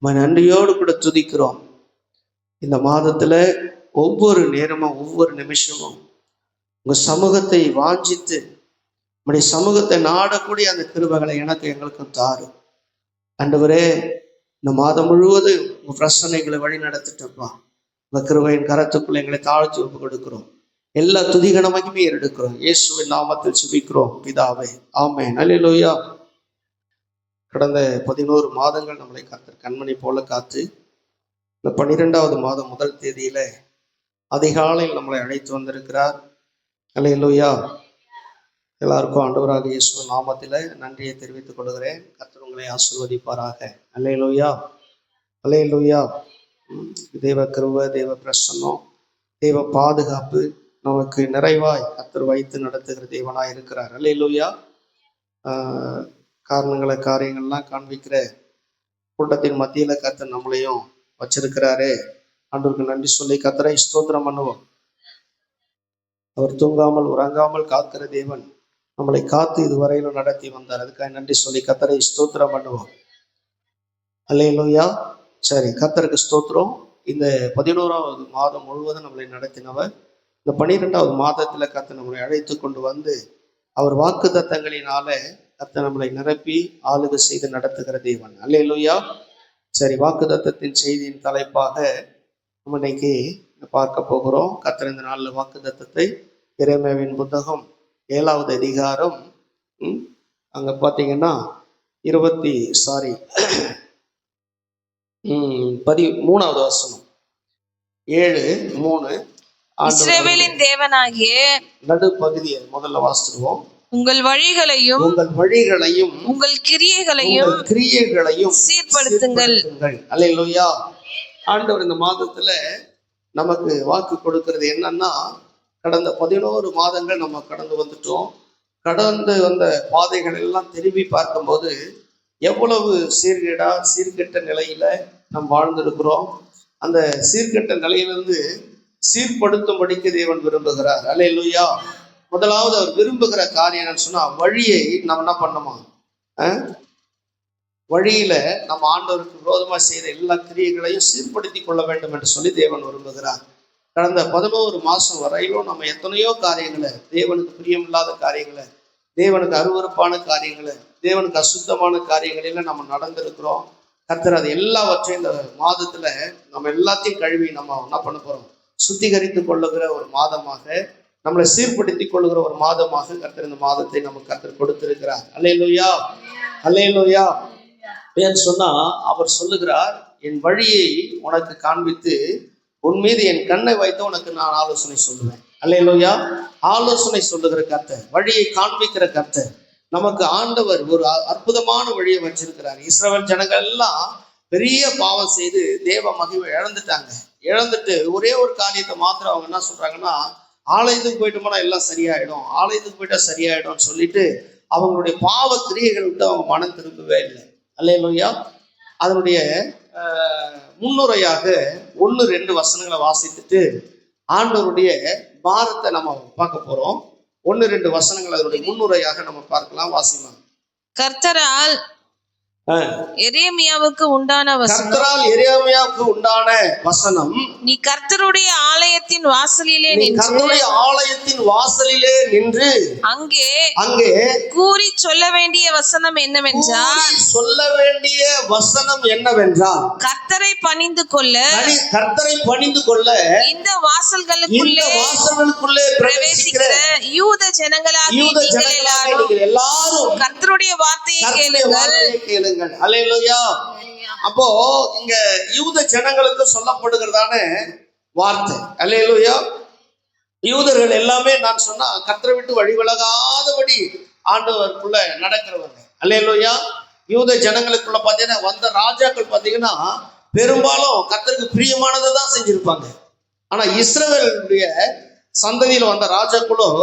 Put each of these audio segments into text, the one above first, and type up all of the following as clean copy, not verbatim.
நன்றியோடு கூட துதிக்கிறோம். இந்த மாதத்துல ஒவ்வொரு நேரமும் ஒவ்வொரு நிமிஷமும் உங்க சமூகத்தை வாஞ்சித்து உங்களுடைய சமூகத்தை நாடக்கூடிய அந்த கிருபைகளை எனக்கு எங்களுக்கும் தாரு. ஆண்டவரே, இந்த மாதம் முழுவதும் உங்க பிரசனைகளை வழி நடத்திட்டப்பா. உங்க கிருபையின் கரத்துக்குள்ள எங்களை தாழ்த்தி ஒப்பு கொடுக்கிறோம். எல்லா துதிகன மகிமையை எடுக்கிறோம். இயேசுவின் நாமத்தில் சுபிக்கிறோம் பிதாவே, ஆமென். அல்லேலூயா. கடந்த 11 மாதங்கள் நம்மளை கர்த்தர் கண்மணி போல காத்து இந்த 12வது மாதம் முதல் தேதியில அதிகாலையில் நம்மளை அழைத்து வந்திருக்கிறார். அல்லேலூயா. எல்லாருக்கும் ஆண்டவராக இயேசு நாமத்தில நன்றியை தெரிவித்துக் கொள்கிறேன். கர்த்தர் உங்களை ஆசீர்வதிப்பாராக. அல்லேலூயா, அல்லேலூயா. தேவ கிருபை, தேவ பிரசன்னம், தேவ பாதுகாப்பு நமக்கு நிறைவாய் கர்த்தர் வைத்து நடத்துகிற தேவனாய் இருக்கிறார். அல்லேலூயா. காரியங்கள்லாம் காண்பிக்கிற கூட்டத்தின் மத்தியில கர்த்தர் நம்மளையும் வச்சிருக்கிறாரு. ஆண்டவருக்கு நன்றி சொல்லி கர்த்தரை ஸ்தோத்திரம் பண்ணுவோம். அவர் தூங்காமல் உறங்காமல் காக்கிற தேவன், நம்மளை காத்து இதுவரையிலும் நடத்தி வந்தார். அதுக்காக நன்றி சொல்லி கர்த்தரை ஸ்தோத்திரம் பண்ணுவோம். அல்லேலூயா. சரி, கர்த்தருக்கு ஸ்தோத்திரம். இந்த 11வது மாதம் முழுவதும் நம்மளை நடத்தினவர். இந்த 12வது மாதத்துல கர்த்தர் நம்மளை அழைத்து கொண்டு வந்து அவர் வாக்கு தத்தங்களினால கர்த்தர் நம்மளை நிரப்பி ஆளுகை செய்து நடத்துகிற தேவன். அல்லேலூயா. சரி, வாக்கு தத்தத்தின் செய்தியின் தலைப்பாக நம்ம இன்னைக்கு பார்க்க போகிறோம். கர்த்தர் இந்த நாளில் வாக்கு தத்தத்தை எரேமியாவின் புத்தகம் 7வது அதிகாரம் அங்க பாத்தீங்கன்னா 13வது வசனம் 7:3 இஸ்ரவேலின் தேவனாகிய நடுப்பகுதியை முதல்ல வாசிடுவோம். உங்கள் வழிகளையும் உங்கள் கிரியைகளையும் சீர்படுத்துங்கள். அல்லேலூயா. ஆண்டவர் இந்த மாதத்துல நமக்கு வாக்கு கொடுக்கிறது என்னன்னா, கடந்த 11 மாதங்கள் நம்ம கடந்து வந்துட்டோம். கடந்து வந்த பாதைகள் எல்லாம் திரும்பி பார்க்கும்போது எவ்வளவு சீர்கெட்ட நிலையில நாம் வாழ்ந்திருக்கிறோம். அந்த சீர்கெட்ட நிலையிலிருந்து சீர்படுத்தும்படிக்கு தேவன் விரும்புகிறார். அல்லேலூயா. முதலாவது அவர் விரும்புகிற காரியம் என்னன்னு சொன்னா, வழியை நம்ம என்ன பண்ணணுமா, வழியில நம்ம ஆண்டவருக்கு விரோதமா செய்த எல்லா கிரியைகளையும் சீர்படுத்தி கொள்ள வேண்டும் என்று சொல்லி தேவன் விரும்புகிறார். கடந்த 11 மாசம் வரையிலும் நம்ம எத்தனையோ காரியங்களை, தேவனுக்கு பிரியமில்லாத காரியங்களை, தேவனுக்கு அருவருப்பான காரியங்களை, தேவனுக்கு அசுத்தமான காரியங்களில நம்ம நடந்திருக்கிறோம். கர்த்தர் அது எல்லாவற்றையும் இந்த மாதத்துல நம்ம எல்லாத்தையும் கழுவி நம்ம என்ன பண்ண போறோம், சுத்திகரித்து கொள்ளுகிற ஒரு மாதமாக, நம்மளை சீர்படுத்தி கொள்ளுகிற ஒரு மாதமாக கர்த்தர் இந்த மாதத்தை நமக்கு கர்த்தர் கொடுத்திருக்கிறார். அல்லேலூயா, அல்லேலூயா. ஏன்னு சொன்னா அவர் சொல்லுகிறார், என் வழியை உனக்கு காண்பித்து உன் மீது என் கண்ணை வைத்து உனக்கு நான் ஆலோசனை சொல்லுவேன். அல்லேலூயா. ஆலோசனை சொல்லுகிற கர்த்தர், வழியை காண்பிக்கிற கர்த்தர். நமக்கு ஆண்டவர் ஒரு அற்புதமான வழியை வச்சிருக்கிறார். இஸ்ரவேல் ஜனங்கள் எல்லாம் பெரிய பாவம் செய்து தேவ மகிமை இழந்துட்டு ஒரே ஒரு காரியத்தை மாத்திரம் அவங்க என்ன சொல்றாங்கன்னா, ஆலயத்துக்கு போயிட்டோம்னா எல்லாம் சரியாயிடும், ஆலயத்துக்கு போயிட்டா சரியாயிடும்னு சொல்லிட்டு அவங்களுடைய பாவ கிரியைகள் விட்டு அவங்க மனம் திரும்பவே இல்லை. அல்லேலூயா. அதனுடைய முன்னுரையாக 1-2 வசனங்களை வாசித்துட்டு ஆண்டவருடைய பாரத்தை நம்ம பார்க்க போறோம். 1-2 வசனங்கள் அதனுடைய முன்னுரையாக நம்ம பார்க்கலாம். வாசிமா. கர்த்தரால் எரேமியாவுக்கு உண்டான வசனம், நீ கர்த்தருடைய ஆலயத்தின் வாசலிலே நின்று அங்கே கூறி சொல்ல வேண்டிய வசனம் என்னவென்றால் கர்த்தரை பணிந்து கொள்ள இந்த வாசல்களுக்குள்ளே பிரவேசிக்கிற யூத ஜனங்களாகிய நீங்கள் எல்லாரும் கர்த்தருடைய வார்த்தையை கேளுங்கள். அல்லேலூயா. அப்போ இங்க யூத ஜனங்களுக்கு சொல்லப்படுகிறதான வார்த்தை. அல்லேலூயா. யூதர்கள் எல்லாமே நான் சொன்னா கர்த்தரை விட்டு வழி விலகாதபடி ஆண்டவருக்குள்ள நடக்கிறவங்க. அல்லேலூயா. யூத ஜனங்களுக்குள்ள பாத்தீங்கன்னா வந்த ராஜாக்கள் பாத்தீங்கன்னா பெரும்பாலும் கர்த்தருக்கு பிரியமானதை தான் செஞ்சிருப்பாங்க. ஆனா இஸ்ரவேலுடைய சந்ததியில வந்த ராஜாக்களும்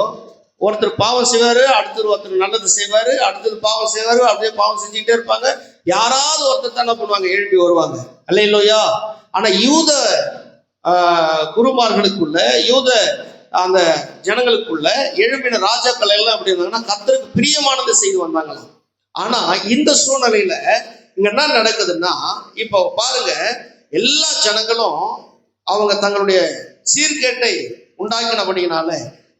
ஒருத்தர் பாவம் செய்வாரு, அடுத்தது ஒருத்தர் நல்லது செய்வாரு, அடுத்தது பாவம் செய்வாரு, அப்படியே பாவம் செஞ்சுக்கிட்டே இருப்பாங்க. யாராவது ஒருத்தர் என்ன பண்ணுவாங்க, எழுப்பி வருவாங்க. அல்லேலூயா. ஆனா யூத குருமார்களுக்குள்ள, யூத அந்த ஜனங்களுக்குள்ள எழுப்பின ராஜாக்கள் எல்லாம் எப்படி இருந்தாங்கன்னா கர்த்தருக்கு பிரியமானதை செய்து வந்தாங்களாம். ஆனா இந்த சூழ்நிலையில இங்க என்ன நடக்குதுன்னா, இப்போ பாருங்க, எல்லா ஜனங்களும் அவங்க தங்களுடைய சீர்கேட்டை உண்டாக்கினபடினால,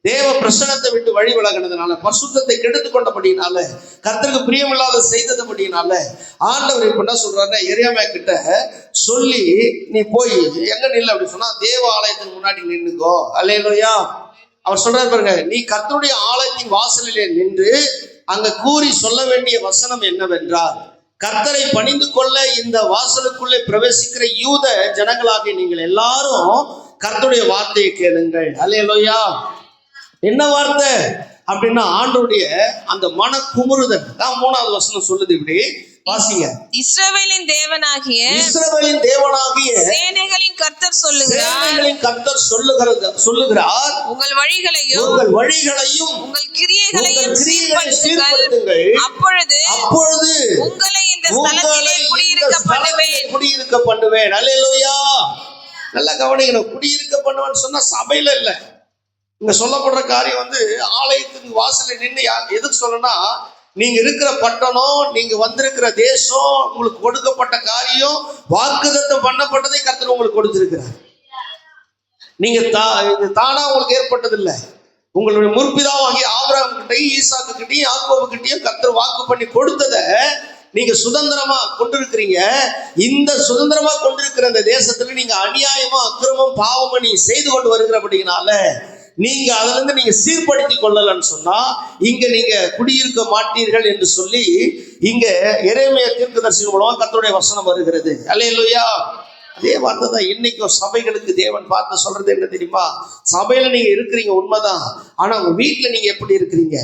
தேவ பிரசனத்தை விட்டு வழி விலகினதுனால, பரிசுத்தத்தை கெடுத்து கொண்டபடினால, கர்த்தருக்கு பிரியமில்லாத செய்ததுபடினால, ஆண்டவர் இப்ப என்ன சொல்றாருன்னா, எரேமியா கிட்ட சொல்லி, நீ போய் எங்க நில்லு அப்படி சொன்னா, தேவ ஆலயத்துக்கு முன்னாடி நின்னுக்கோ. அல்லேலூயா. அவர் சொல்றாரு பாருங்க, நீ கர்த்தருடைய ஆலயத்தின் வாசலிலே நின்று அங்க கூறி சொல்ல வேண்டிய வசனம் என்னவென்றால், கர்த்தரை பணிந்து கொள்ள இந்த வாசலுக்குள்ளே பிரவேசிக்கிற யூத ஜனங்களாகிய நீங்கள் எல்லாரும் கர்த்தருடைய வார்த்தையை கேளுங்கள். அல்லேலூயா. என்ன வார்த்தை அப்படின்னா, ஆண்டவருடைய அந்த மன குமுறுதல் தான் 3வது வசனம் சொல்லுது. இப்படி வாசிங்க. இஸ்ரவேலின் தேவனாகிய சேனைகளின் கர்த்தர் சொல்லுகிறார், உங்கள் வழிகளையும் உங்கள் கிரியைகளையும் சீர்படுத்துங்கள். அப்பொழுது உங்களை இந்த ஸ்தலத்திலே குடியிருக்க பண்ணுவேன். அல்லேலூயா. நல்லா கவனிக்கணும். குடியிருக்க பண்ணுவேன்னு சொன்னா சபையில இல்ல. இங்க சொல்லப்படுற காரியம் வந்து ஆலயத்துக்கு வாசல்ல நின்று எதுக்கு சொல்லனா, நீங்க இருக்கிற பட்டணம், நீங்க வந்திருக்கிற தேசம், உங்களுக்கு கொடுக்கப்பட்ட காரியம், வாக்குத்தத்தம் பண்ணப்பட்டதை கர்த்தர் உங்களுக்கு கொடுத்திருக்கிறார். நீங்க தானா உங்களுக்கு ஏற்பட்டதில்லை. உங்களுடைய முற்பிதாவாகிய ஆபிரகாம் கிட்டையும் ஈசாக்கு கிட்டையும் யாக்கோபு கிட்டையும் கர்த்தர் வாக்கு பண்ணி கொடுத்ததை நீங்க சுதந்திரமா கொண்டிருக்கிறீங்க. இந்த சுதந்திரமா கொண்டிருக்கிற இந்த தேசத்துல நீங்க அநியாயமா அக்கிரமம் பாவமா நீங்க செய்து கொண்டு வருகிறபடினால, நீங்க அதுல இருந்து நீங்க சீர்படுத்தி கொள்ளலன்னு சொன்னா, இங்க நீங்க குடியிருக்க மாட்டீர்கள் என்று சொல்லி இங்க எரேமியா தீர்க்கதரிசி மூலமா கர்த்தருடைய வசனம் வருகிறது. அல்லேலூயா. அதே வார்த்தை தான் இன்னைக்கும் சபைகளுக்கு தேவன் பார்த்து சொல்றது என்ன தெரியுமா? சபையில நீங்க இருக்கிறீங்க உண்மைதான், ஆனா உங்க வீட்டுல நீங்க எப்படி இருக்கிறீங்க,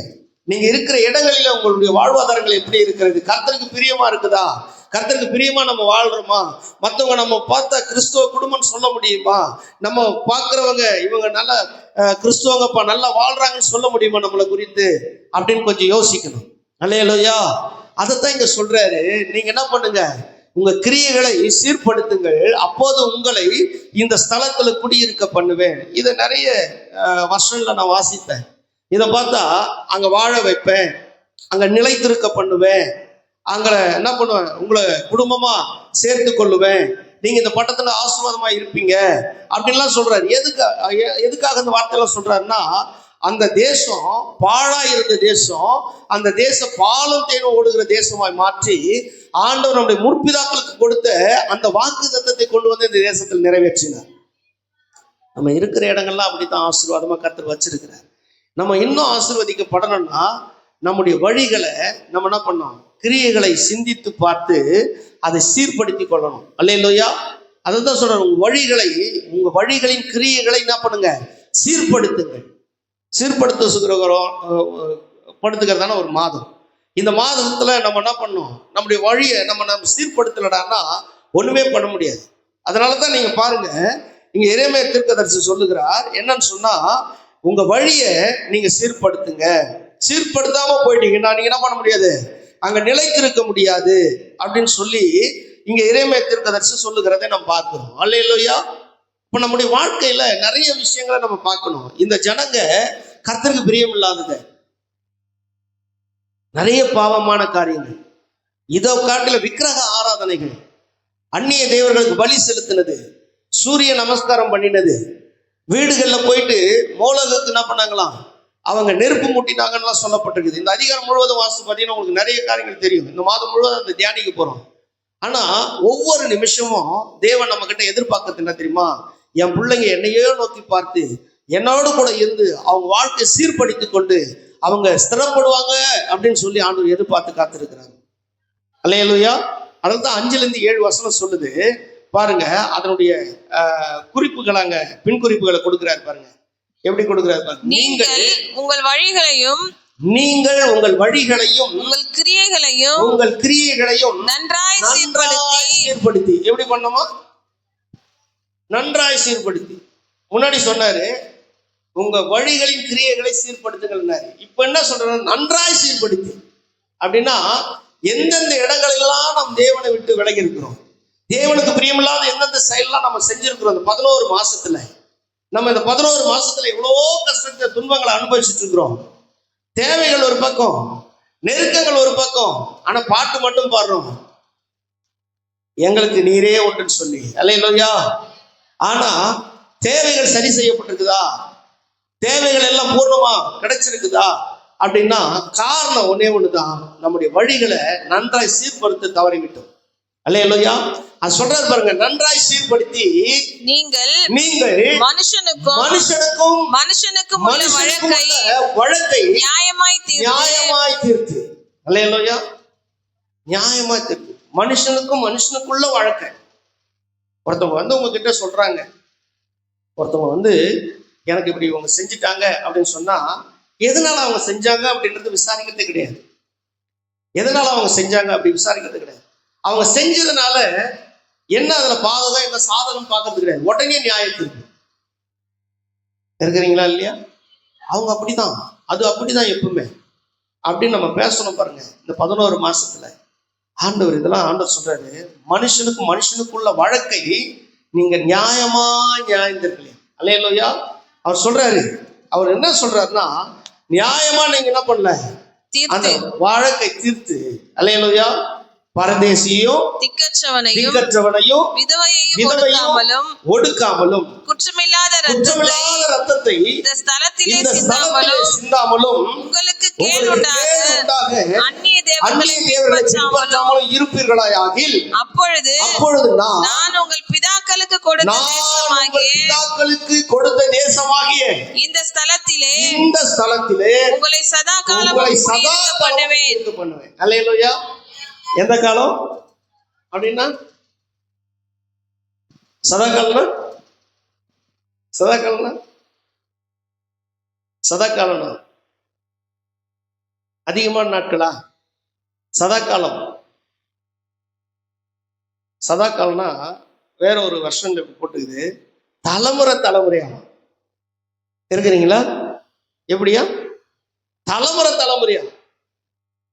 நீங்க இருக்கிற இடங்களில உங்களுடைய வாழ்வாதாரங்கள் எப்படி இருக்கிறது, கர்த்தருக்கு பிரியமா இருக்குதா, கர்த்தருக்கு பிரியமா நம்ம வாழ்றோமா, மற்றவங்க நம்ம பார்த்தா கிறிஸ்துவ குடும்பம்னு சொல்ல முடியுமா, நம்ம பார்க்கிறவங்க இவங்க நல்ல கிறிஸ்துவங்கப்பா நல்லா வாழ்றாங்கன்னு சொல்ல முடியுமா நம்மளை குறித்து அப்படின்னு கொஞ்சம் யோசிக்கணும். அல்லேலூயா. அதைத்தான் இங்க சொல்றாரு. நீங்க என்ன பண்ணுங்க, உங்க கிரியைகளை சீர்படுத்துங்கள், அப்போது உங்களை இந்த ஸ்தலத்துல குடியிருக்க பண்ணுவேன். இதை நிறைய வருஷங்கள்ல நான் வாசித்தேன். இதை பார்த்தா அங்க வாழ வைப்பேன், அங்க நிலைத்திருக்க பண்ணுவேன், அங்க என்ன பண்ணுவேன், உங்களை குடும்பமா சேர்த்து கொள்ளுவேன், நீங்க இந்த பட்டத்துல ஆசீர்வாதமா இருப்பீங்க அப்படின்லாம் சொல்றாரு. எதுக்காக இந்த வார்த்தையெல்லாம் சொல்றாருன்னா, அந்த தேசம் பாழா இருந்த தேசம், அந்த தேசம் பாலும் தேனும் ஓடுகிற தேசமாய் மாற்றி ஆண்டவர் நம்முடைய முற்பிதாக்களுக்கு கொடுத்த அந்த வாக்குத்தத்தத்தை கொண்டு வந்து இந்த தேசத்தில் நிறைவேற்றினார். நம்ம இருக்கிற இடங்கள்லாம் அப்படித்தான் ஆசீர்வாதமா கர்த்தர் வச்சிருக்கிறார். நம்ம இன்னும் ஆசீர்வதிக்கப்படணும்னா நம்முடைய வழிகளை நம்ம என்ன பண்ணோம், கிரியைகளை சிந்தித்து பார்த்து அதை சீர்படுத்தி கொள்ளணும். அல்லேலூயா. அதான் சொல்றேன், உங்க வழிகளின் கிரியைகளை என்ன பண்ணுங்க, சீர்படுத்துங்கள். படுத்துக்கிறதான ஒரு மாதம். இந்த மாதத்துல நம்ம என்ன பண்ணோம், நம்முடைய வழியை நம்ம சீர்படுத்தலடான்னா ஒண்ணுமே பண்ண முடியாது. அதனாலதான் நீங்க பாருங்க, இங்க எரேமியா தீர்க்கதரிசி சொல்லுகிறார் என்னன்னு சொன்னா, உங்க வழியை நீங்க சீர்படுத்துங்க. சீர்படுத்தாம போயிட்டீங்கன்னா நீங்க என்ன பண்ண முடியாது, அங்க நிலைத்திருக்க முடியாது அப்படின்னு சொல்லி இங்க எரேமியா தீர்க்கதரிசி சொல்லுகிறதை நம்ம பார்க்கிறோம். அல்லேலூயா. இப்ப நம்முடைய வாழ்க்கையில நிறைய விஷயங்களை நம்ம பார்க்கணும். இந்த ஜனங்க கர்த்தருக்கு பிரியமில்லாதது, நிறைய பாவமான காரியங்கள், இதை காட்டில விக்கிரக ஆராதனைகள், அந்நிய தேவர்களுக்கு பலி செலுத்தினது, சூரிய நமஸ்காரம் பண்ணினது, வீடுகள்ல போயிட்டு மோலகுக்கு என்ன பண்ணாங்களாம், அவங்க நெருப்பு மூட்டினாங்கன்னு சொல்லப்பட்டிருக்குது. இந்த அதிகாரம் முழுவதும் வாசித்து பார்த்தீங்கன்னா உங்களுக்கு நிறைய காரியங்கள் தெரியும். இந்த மாதம் முழுவதும் அந்த தியானிக்க போறோம். ஆனா ஒவ்வொரு நிமிஷமும் தேவன் நம்ம கிட்ட எதிர்பார்க்கறது என்ன தெரியுமா, என் பிள்ளைங்க என்னையோ நோக்கி பார்த்து என்னோடு கூட இருந்து அவங்க வாழ்க்கையை சீர்படுத்தி கொண்டு அவங்க ஸ்திரப்படுவாங்க அப்படின்னு சொல்லி ஆண்டவர் எதிர்பார்த்து காத்திருக்கிறாங்க. அல்லேலூயா. அதான் 5-7 வசனம் சொல்லுது பாருங்க. அதனுடைய குறிப்புகள் அங்க பின் குறிப்புகளை கொடுக்கிறாரு பாருங்க. எப்படி கொடுக்கிறாரு பாருங்க. நீங்கள் உங்கள் வழிகளையும் உங்கள் கிரியைகளையும் நன்றாய் சீர்படுத்தி. எப்படி பண்ணோமா, நன்றாய் சீர்படுத்தி. முன்னாடி சொன்னாரு உங்க வழிகளின் கிரியைகளை சீர்படுத்துங்கள். இப்ப என்ன சொல்ற, நன்றாய் சீர்படுத்தி அப்படின்னா எந்தெந்த இடங்களெல்லாம் நாம் தேவனை விட்டு விலகி இருக்கிறோம், தேவனுக்கு பிரியமில்லாத எந்தெந்த செயல்லாம் நம்ம செஞ்சிருக்கிறோம். இந்த 11 மாசத்துல நம்ம இந்த 11 மாசத்துல எவ்வளவோ கஷ்டத்தை துன்பங்களை அனுபவிச்சுட்டு இருக்கிறோம். தேவைகள் ஒரு பக்கம், நெருக்கங்கள் ஒரு பக்கம், ஆனா பாட்டு மட்டும் பாடுறோம். எங்களுக்கு நீரே ஒன்றுன்னு சொல்லி. அல்லேலூயா. ஆனா தேவைகள் சரி செய்யப்பட்டிருக்குதா, தேவைகள் எல்லாம் பூர்ணமா கிடைச்சிருக்குதா அப்படின்னா காரணம் ஒன்னே ஒண்ணுதான், நம்முடைய வழிகளை நன்றாய் சீர்படுத்த தவறிவிட்டோம். அல்லேலூயா. அது சொல்றாரு பாருங்க, நன்றாய் சீர்படுத்தி நீங்கள் மனுஷனுக்கும் உள்ள வழக்கை நியாயமாய் தீர்த்து. அல்லேலூயா. நியாயமாய் தீர்த்து. மனுஷனுக்குள்ள வழக்கை. ஒருத்தவங்க உங்ககிட்ட சொல்றாங்க, ஒருத்தவங்க எனக்கு இப்படி இவங்க செஞ்சுட்டாங்க அப்படின்னு சொன்னா எதனால அவங்க செஞ்சாங்க அப்படின்றது விசாரிக்கிறது கிடையாது. எதனால அவங்க செஞ்சாங்க அப்படி விசாரிக்கிறது கிடையாது. அவங்க செஞ்சதுனால என்ன அதுல பாதகம் என்ன சாதகம் பார்க்கறது கிடையாது. உடனே நியாயத்திற்கு இருக்கிறீங்களா இல்லையா? அவங்க அப்படிதான், அது அப்படிதான் எப்பவுமே அப்படின்னு நம்ம பேசணும் பாருங்க. இந்த 11 மாசத்துல ஆண்டவர் இதெல்லாம் ஆண்டவர் சொல்றாரு, மனுஷனுக்குள்ள வழக்கை நீங்க நியாயமா நியாயந்திருக்கலையா. அல்லேலூயா. அவர் சொல்றாரு, அவர் என்ன சொல்றாருன்னா, நியாயமா நீங்க என்ன பண்ணல, அந்த வழக்கை தீர்த்து. அல்லேலூயா. பரதேசியும் திக்கற்றவனையும் விதவையையும் ஒடுக்காமலும் குற்றமில்லாத ரத்தத்தை இந்த ஸ்தலத்திலே சிந்தாமலும் உங்களுக்கு கேடு உண்டாக அந்நிய தேவர்களை பின்பற்றாமலும் இருப்பீர்களாகில் அப்பொழுது நான் உங்கள் பிதாக்களுக்கு கொடுத்த தேசமாகிய இந்த ஸ்தலத்திலே உங்களை சதா காலம் பண்ணுவேன். அல்லேலூயா. எந்த காலம் அப்படின்னா சதா காலம்னா அதிகமான நாட்களா? சதா காலம்னா வேற ஒரு வருஷம் போட்டுக்குது, தலைமுறையா இருக்கிறீங்களா? எப்படியா? தலைமுறையா.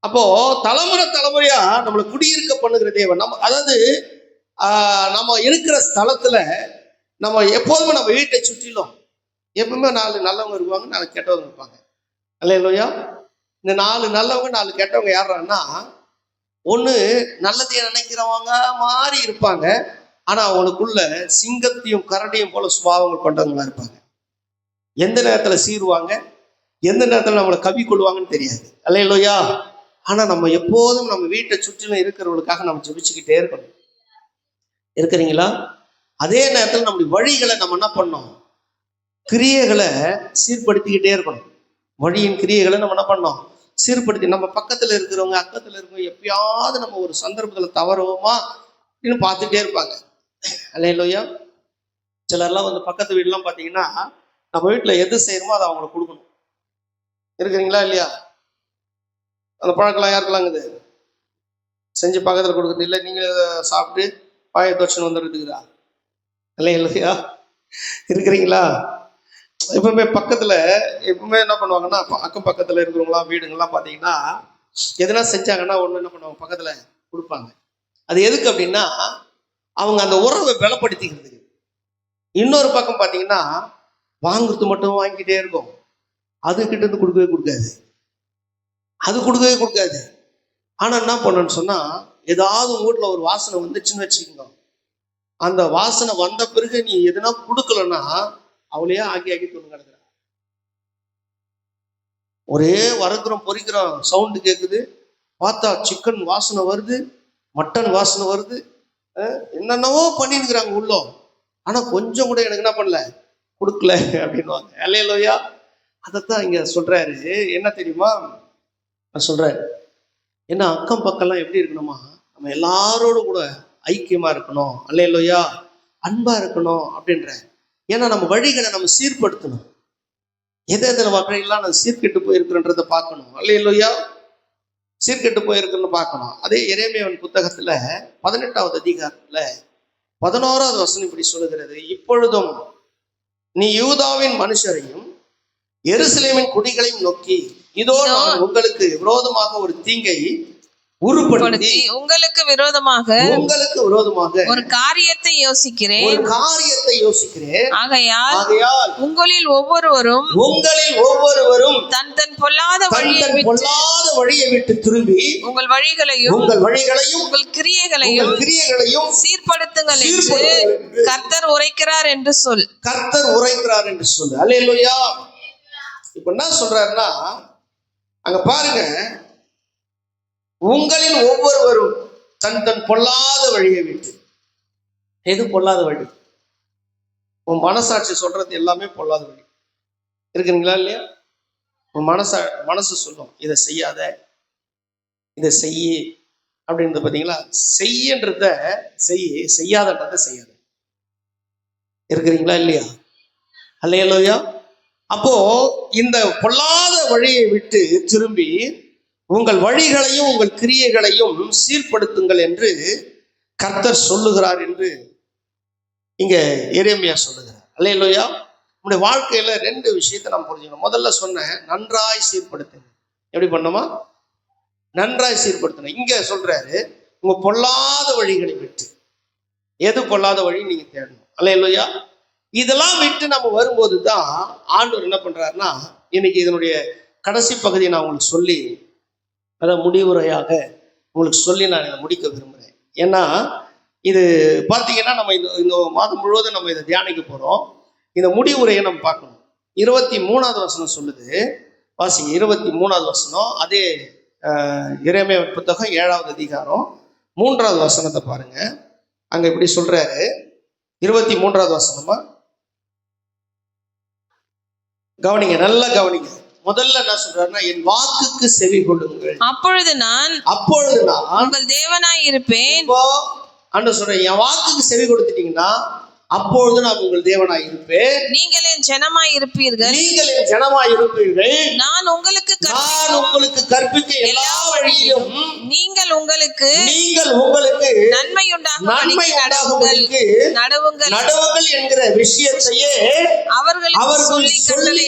அப்போ தலைமுறையா நம்மளை குடியிருக்க பண்ணுகிற தேவன். அதாவது நம்ம இருக்கிற ஸ்தலத்துல நம்ம எப்போதுமே நம்ம வீட்டை சுற்றிலும் எப்பவுமே 4 நல்லவங்க இருப்பாங்க, 4 கெட்டவங்க இருப்பாங்க. அல்லேலூயா. இந்த 4 நல்லவங்க 4 கெட்டவங்க யாருன்னா, ஒண்ணு நல்லதைய நினைக்கிறவங்க மாதிரி இருப்பாங்க, ஆனா அவங்களுக்குள்ள சிங்கத்தையும் கரடியும் போல சுபாவங்கள் கொண்டவங்களா இருப்பாங்க. எந்த நேரத்துல சீருவாங்க, எந்த நேரத்துல நம்மளை கவி கொள்வாங்கன்னு தெரியாது. அல்லேலூயா. ஆனா நம்ம எப்போதும் நம்ம வீட்டை சுற்றிலும் இருக்கிறவங்களுக்காக நம்ம ஜெபிச்சுக்கிட்டே இருக்கணும். இருக்கிறீங்களா? அதே நேரத்தில் நம்முடைய வழிகளை நம்ம என்ன பண்ணோம், கிரியைகளை சீர்படுத்திக்கிட்டே இருக்கணும். வழியின் கிரியைகளை நம்ம என்ன பண்ணோம், சீர்படுத்தி. நம்ம பக்கத்துல இருக்கிறவங்க அக்கத்துல இருக்கிறவங்க எப்பயாவது நம்ம ஒரு சந்தர்ப்பத்துல தவறுவோமா அப்படின்னு பார்த்துட்டே இருப்பாங்க. அல்லேலூயா. சிலர்லாம் பக்கத்து வீடுலாம் பார்த்தீங்கன்னா நம்ம வீட்டுல எது செய்யணுமோ அதை அவங்களுக்கு கொடுக்கணும். இருக்கிறீங்களா இல்லையா? அந்த பழக்கெல்லாம் யாருக்கலாங்குது, செஞ்சு பக்கத்தில் கொடுக்குறது இல்லை, நீங்கள் சாப்பிட்டு பாய தோஷன் வந்துடுறதுக்குதா? இல்லையா? இருக்கிறீங்களா? எப்பவுமே பக்கத்தில் எப்பவுமே என்ன பண்ணுவாங்கன்னா, அக்கம் பக்கத்தில் இருக்கிறவங்களாம் வீடுங்கள்லாம் பார்த்தீங்கன்னா எதனா செஞ்சாங்கன்னா ஒன்று என்ன பண்ணுவாங்க, பக்கத்தில் கொடுப்பாங்க. அது எதுக்கு அப்படின்னா அவங்க அந்த உறவை பலப்படுத்திக்கிறதுக்கு. இன்னொரு பக்கம் பார்த்தீங்கன்னா வாங்குறது மட்டும் வாங்கிக்கிட்டே இருக்கும், அது கிட்ட இருந்து கொடுக்கவே கொடுக்காது. ஆனா என்ன பண்ணணும்னு சொன்னா, ஏதாவது உங்க வீட்டுல ஒரு வாசனை வந்துச்சுன்னு வச்சுக்கோங்க, அந்த வாசனை வந்த பிறகு நீ எதுனா கொடுக்கலன்னா அவளையே ஆக்கி தூண் கிடக்குற. ஒரே வறுக்கிறோம் பொரிக்கிறோம் சவுண்டு கேட்குது, பார்த்தா சிக்கன் வாசனை வருது, மட்டன் வாசனை வருது, என்னென்னவோ பண்ணிருக்கிறாங்க உள்ளோ. ஆனா கொஞ்சம் கூட எனக்கு என்ன பண்ணல, கொடுக்கல அப்படின்வாங்க. அல்லேலூயா. அதைத்தான் இங்க சொல்றாரு. என்ன தெரியுமா சொல்றாரு, ஏன்னா அக்கம் பக்கம்லாம் எப்படி இருக்கணுமா, நம்ம எல்லாரோடும் கூட ஐக்கியமா இருக்கணும். அல்லேலூயா. அன்பா இருக்கணும் அப்படின்ற. ஏன்னா நம்ம வழிகளை நம்ம சீர்படுத்தணும். எதில் வகையெல்லாம் நம்ம சீர்கெட்டு போயிருக்கிறன்றதை பார்க்கணும். அல்லேலூயா. சீர்கெட்டு போயிருக்குன்னு பார்க்கணும். அதே எரேமியாவின் புத்தகத்துல 18வது அதிகாரத்துல 11வது வசனம் இப்படி சொல்லுகிறது, இப்பொழுதும் நீ யூதாவின் மனுஷரையும் எருசலேமின் குடிகளையும் நோக்கி, இதோ நான் உங்களுக்கு விரோதமாக ஒரு தீங்கை உருப்படுத்தி உங்களுக்கு விரோதமாக ஒரு காரியத்தை யோசிக்கிறேன். ஆகையால் உங்களில் ஒவ்வொருவரும் தன் தன் பொல்லாத வழியை விட்டு திரும்பி உங்கள் வழிகளையும் உங்கள் கிரியைகளையும் சீர்படுத்துங்கள் என்று கர்த்தர் உரைக்கிறார் என்று சொல். அல்லேலூயா. இப்ப என்ன சொல்றாருன்னா, அங்க பாருங்க, உங்களில் ஒவ்வொருவரும் தன் தன் பொல்லாத வழியை விட்டு. எது பொல்லாத வழி? உன் மனசாட்சி சொல்றது எல்லாமே பொல்லாத வழி. இருக்குங்களா இல்லையா? உன் மனசு சொல்லும், இதை செய்யாத, இதை செய்ய அப்படின்றது. பார்த்தீங்களா? செய்யன்றத செய்யாதன்றத செய்யாத. இருக்கிறீங்களா இல்லையா? அல்லேலூயா. அப்போ இந்த பொல்லாத வழியை விட்டு திரும்பி உங்கள் வழிகளையும் உங்கள் கிரியைகளையும் சீர்படுத்துங்கள் என்று கர்த்தர் சொல்லுகிறார் என்று இங்க எரேமியா சொல்லுகிறார். அல்லேலூயா. நம்முடைய வாழ்க்கையில 2 விஷயத்தை நாம் புரிஞ்சுக்கணும். முதல்ல சொன்னேன், நன்றாய் சீர்படுத்துங்க. எப்படி பண்ணுமா? நன்றாய் சீர்படுத்தணும். இங்க சொல்றாரு, உங்க பொல்லாத வழிகளை விட்டு. எது பொல்லாத வழி நீங்க தேடணும். அல்லேலூயா. இதெல்லாம் விட்டு நம்ம வரும்போது தான் ஆண்டவர் என்ன பண்றாருன்னா, இன்னைக்கு இதனுடைய கடைசி பகுதியை நான் உங்களுக்கு சொல்லி, அதை முடிவுரையாக உங்களுக்கு சொல்லி நான் இதை முடிக்க விரும்புகிறேன். ஏன்னா இது பார்த்தீங்கன்னா, நம்ம இந்த மாதம் முழுவதும் நம்ம இதை தியானிக்க போகிறோம். இந்த முடிவுரையை நம்ம பார்க்கணும். 23வது வசனம் சொல்லுது, வாசிங்க. 23வது வசனம், அதே எரேமியா புத்தகம் 7வது அதிகாரம் 3வது வசனத்தை பாருங்க. அங்க இப்படி சொல்றாரு. 23வது வசனமா கவனிங்க, நல்லா கவனிங்க. முதல்ல என்ன சொல்றாருன்னா, என் வாக்குக்கு செவி கொடுங்கள், அப்பொழுது நான் உங்கள் தேவனாய் இருப்பேன். ஆண்டவர் சொல்றேன், என் வாக்குக்கு செவி கொடுத்துட்டீங்கன்னா அப்பொழுது நான் உங்கள் தேவனாய் இருப்பேன். நீங்கள் என் ஜனமாய் இருப்பீர்கள். நான் உங்களுக்கு கற்பிக்க எல்லா வழியிலும் நீங்கள் உங்களுக்கு நன்மையுண்டாக நடவுங்கள் என்கிற விஷயத்தையே அவர்களுக்கு சொல்லி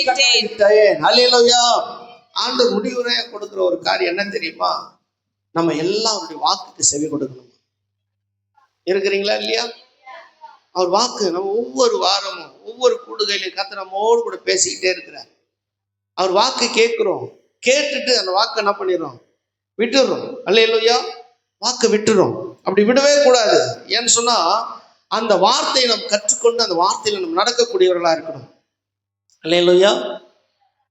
கட்டளையிட்டேன். அல்லேலூயா. ஆண்டவர் முடிவுரையா கொடுக்கிற ஒரு காரியம் என்ன தெரியுமா? நம்ம எல்லாருடைய வாக்குக்கு செவி கொடுக்கணும். இருக்கிறீங்களா இல்லையா? அவர் வாக்கு நம்ம ஒவ்வொரு வாரமும் ஒவ்வொரு கூடுகையிலும் கர்த்தர் நம்மோடு கூட பேசிக்கிட்டே இருக்கிறார். அவர் வாக்கு கேட்கிறோம், கேட்டுட்டு அந்த வாக்கு என்ன பண்ணிடுறோம்? விட்டுடுறோம். அல்லேலூயா. வாக்கு விட்டுறோம். அப்படி விடவே கூடாது. ஏன்னு சொன்னா, அந்த வார்த்தையை நம்ம கற்றுக்கொண்டு அந்த வார்த்தையில நம்ம நடக்கக்கூடியவர்களா இருக்கணும். அல்லேலூயா.